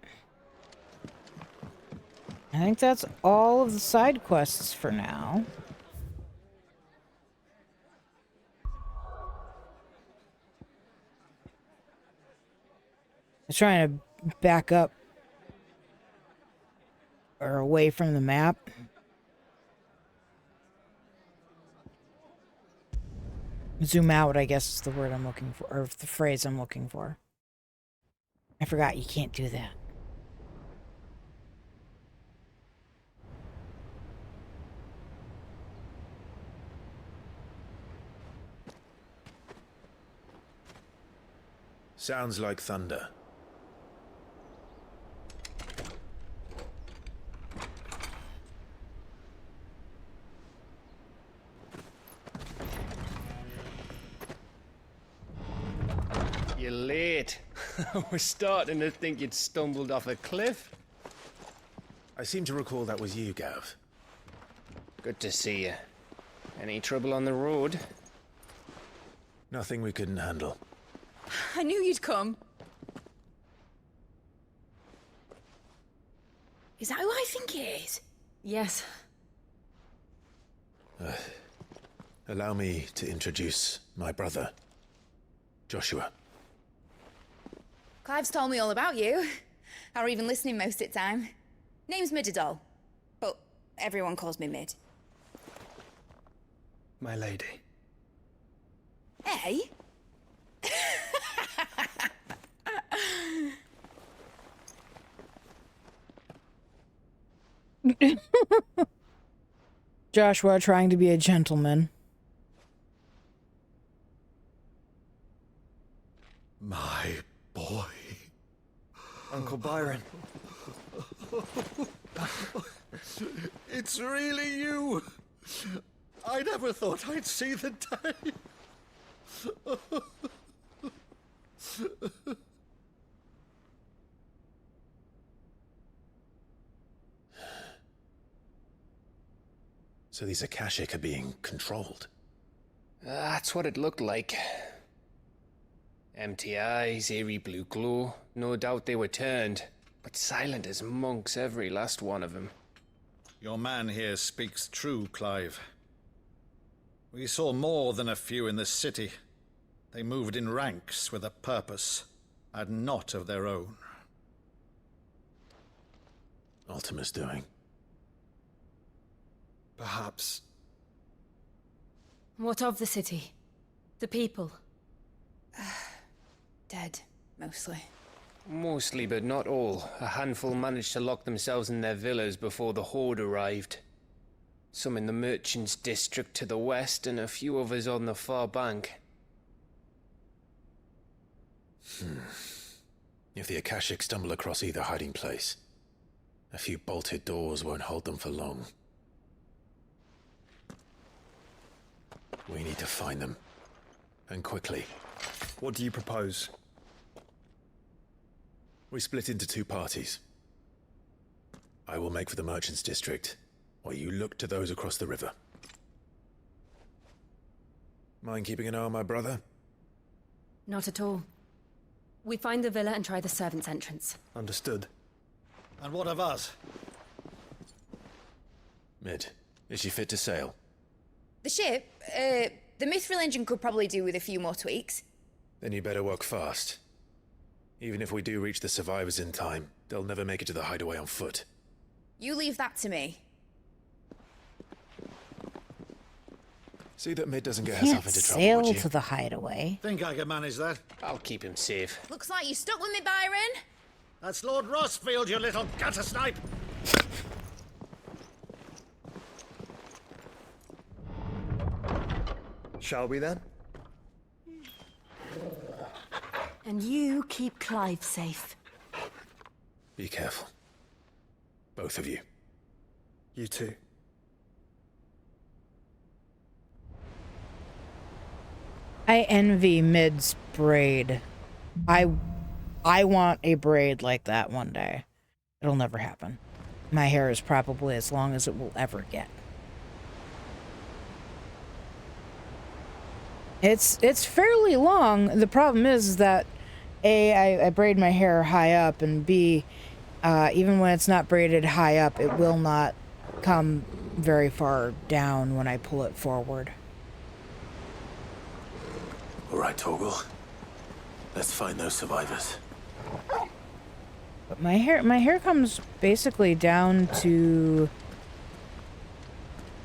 I think that's all of the side quests for now. I'm trying to back up or away from the map. Zoom out, I guess is the word I'm looking for, or the phrase I'm looking for. I forgot you can't do that. Sounds like thunder. You're late. I was starting to think you'd stumbled off a cliff. I seem to recall that was you, Gav. Good to see you. Any trouble on the road? Nothing we couldn't handle. I knew you'd come. Is that who I think it is? Yes. Allow me to introduce my brother, Joshua. Clive's told me all about you. Or even listening most of the time. Name's Midadol, but everyone calls me Mid. My lady. Hey? Joshua trying to be a gentleman. My boy. Uncle Byron. It's really you. I never thought I'd see the day. So these Akashic are being controlled? That's what it looked like. Empty eyes, eerie blue glow. No doubt they were turned, but silent as monks, every last one of them. Your man here speaks true, Clive. We saw more than a few in this city. They moved in ranks with a purpose, and not of their own. Ultima's doing. Perhaps. What of the city? The people? Dead, mostly. Mostly, but not all. A handful managed to lock themselves in their villas before the Horde arrived. Some in the merchants' district to the west, and a few others on the far bank. If the Akashic stumble across either hiding place, a few bolted doors won't hold them for long. We need to find them. And quickly. What do you propose? We split into two parties. I will make for the merchants' district, while you look to those across the river. Mind keeping an eye on my brother? Not at all. We find the villa and try the servants' entrance. Understood. And what of us? Mid, is she fit to sail? The ship, the mithril engine could probably do with a few more tweaks. Then you better work fast. Even if we do reach the survivors in time, they'll never make it to the hideaway on foot. You leave that to me. See that Mid doesn't get Can't herself into trouble, sail would you? to the hideaway. Think I can manage that? I'll keep him safe. Looks like you stuck with me, Byron. That's Lord Rossfield, you little gutter snipe! Shall we then? And you keep Clive safe. Be careful. Both of you. You too. I envy Mid's braid. I want a braid like that one day. It'll never happen. My hair is probably as long as it will ever get. It's fairly long. The problem is that A, I braid my hair high up, and B, even when it's not braided high up, it will not come very far down when I pull it forward. All right, Torgal. Let's find those survivors. But my hair comes basically down to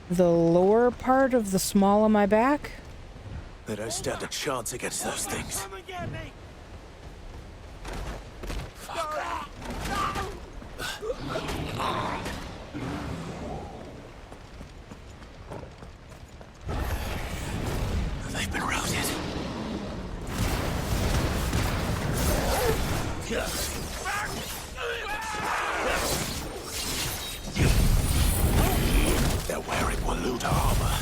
the lower part of the small of my back. They don't stand a chance against those things. They've been routed. They're wearing Waluda armor.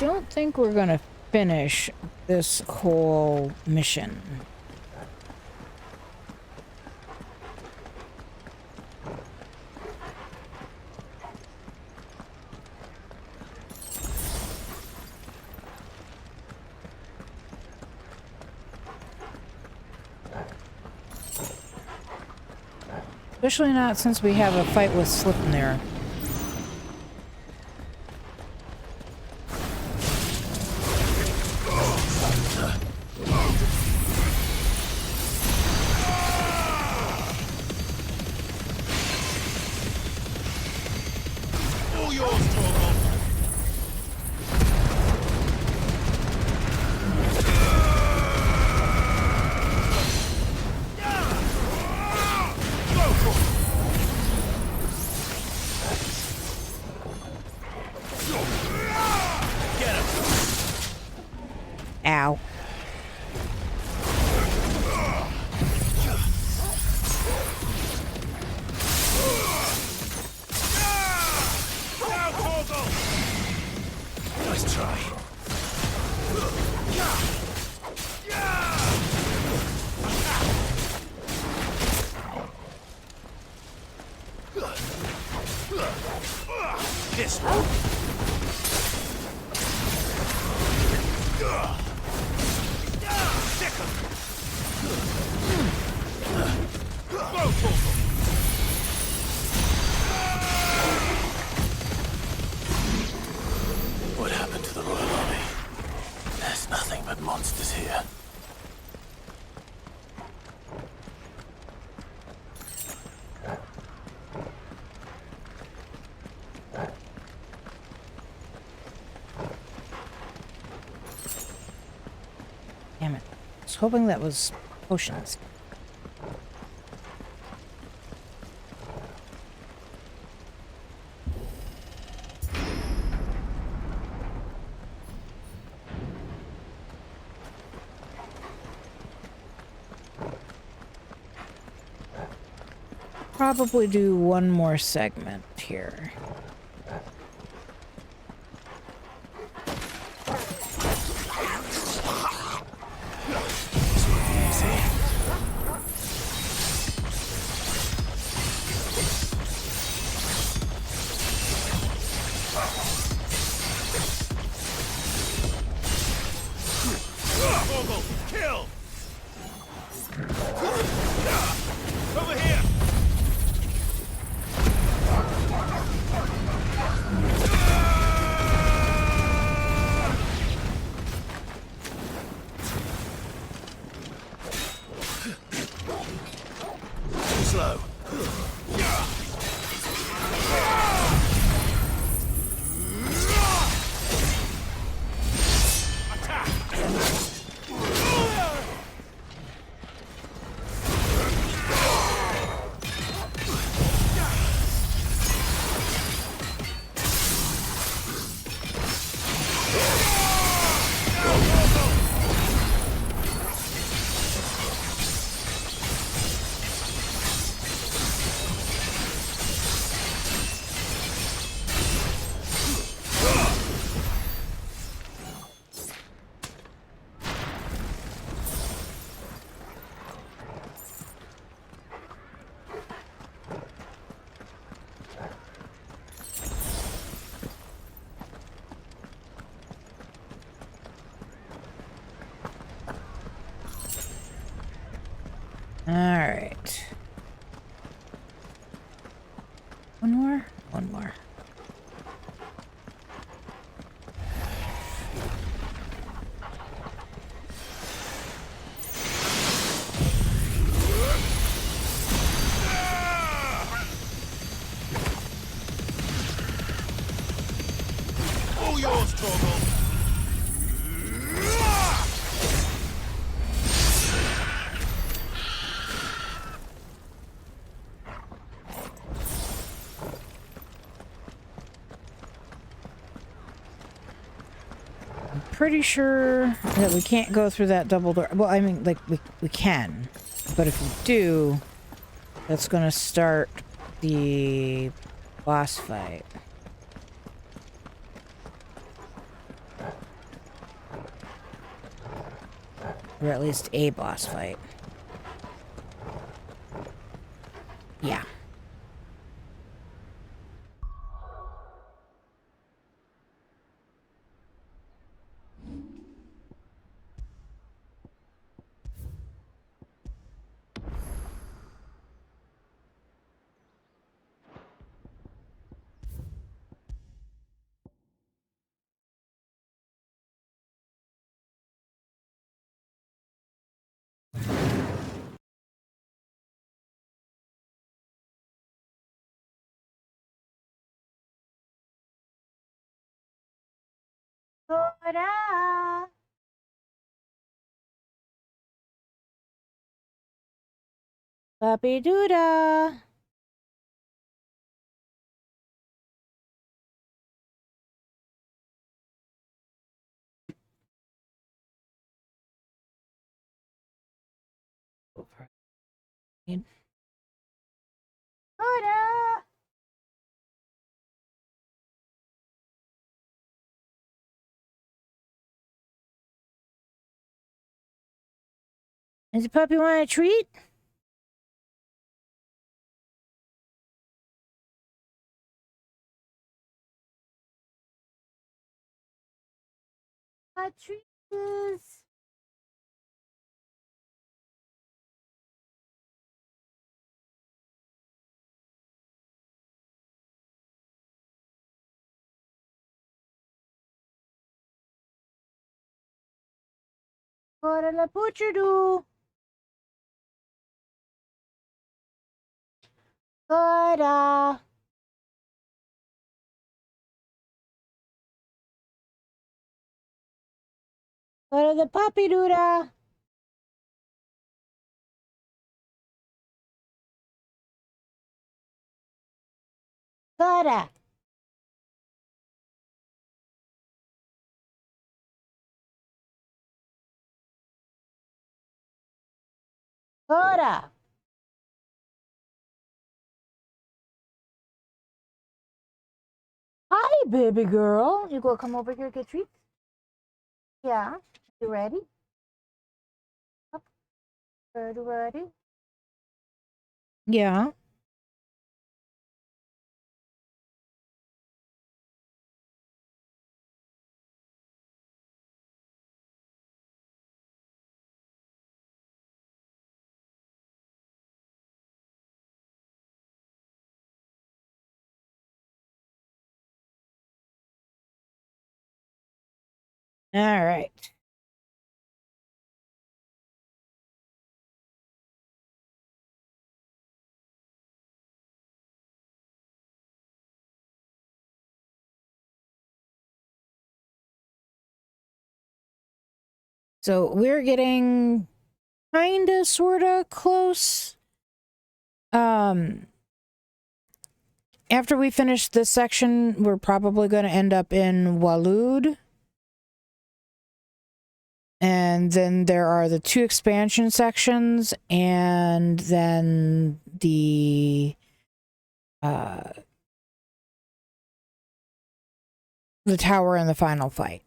don't think we're gonna finish this whole mission. Especially not since we have a fight with Slip in there. Ow. Nice try. This one. What happened to the Royal Army? There's nothing but monsters here. Damn it. I was hoping that was potions. Probably do one more segment here. Kill! Over here! Slow. Alright. One more? One more. All yours, Torgal. Pretty sure that we can't go through that double door. Well, I mean, like, we can. But if we do, that's gonna start the boss fight. Or at least a boss fight. Yeah. Hola. Papi Duda. Hola. Does the puppy want a treat? A treat, please. Para la puchadu. Para. Para the puppy Duda. Para. Para. Hi, baby girl. You gonna come over here and get treats? Yeah. You ready? Up. Ready? Yeah. All right. So we're getting kinda sorta close. After we finish this section, we're probably going to end up in Waloed. And then there are the 2 expansion sections, and then the tower and the final fight.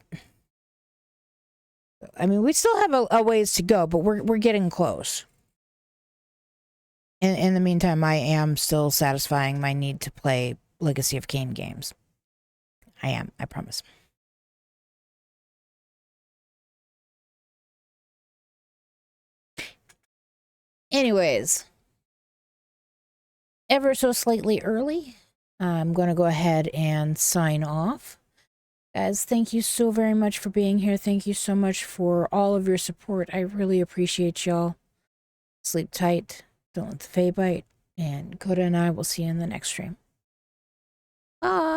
I mean, we still have a ways to go, but we're getting close. In the meantime, I am still satisfying my need to play Legacy of Kain games. I am, I promise. Anyways, ever so slightly early, I'm going to go ahead and sign off. Guys, thank you so very much for being here. Thank you so much for all of your support. I really appreciate y'all. Sleep tight. Don't let the Fae bite. And Coda and I will see you in the next stream. Bye.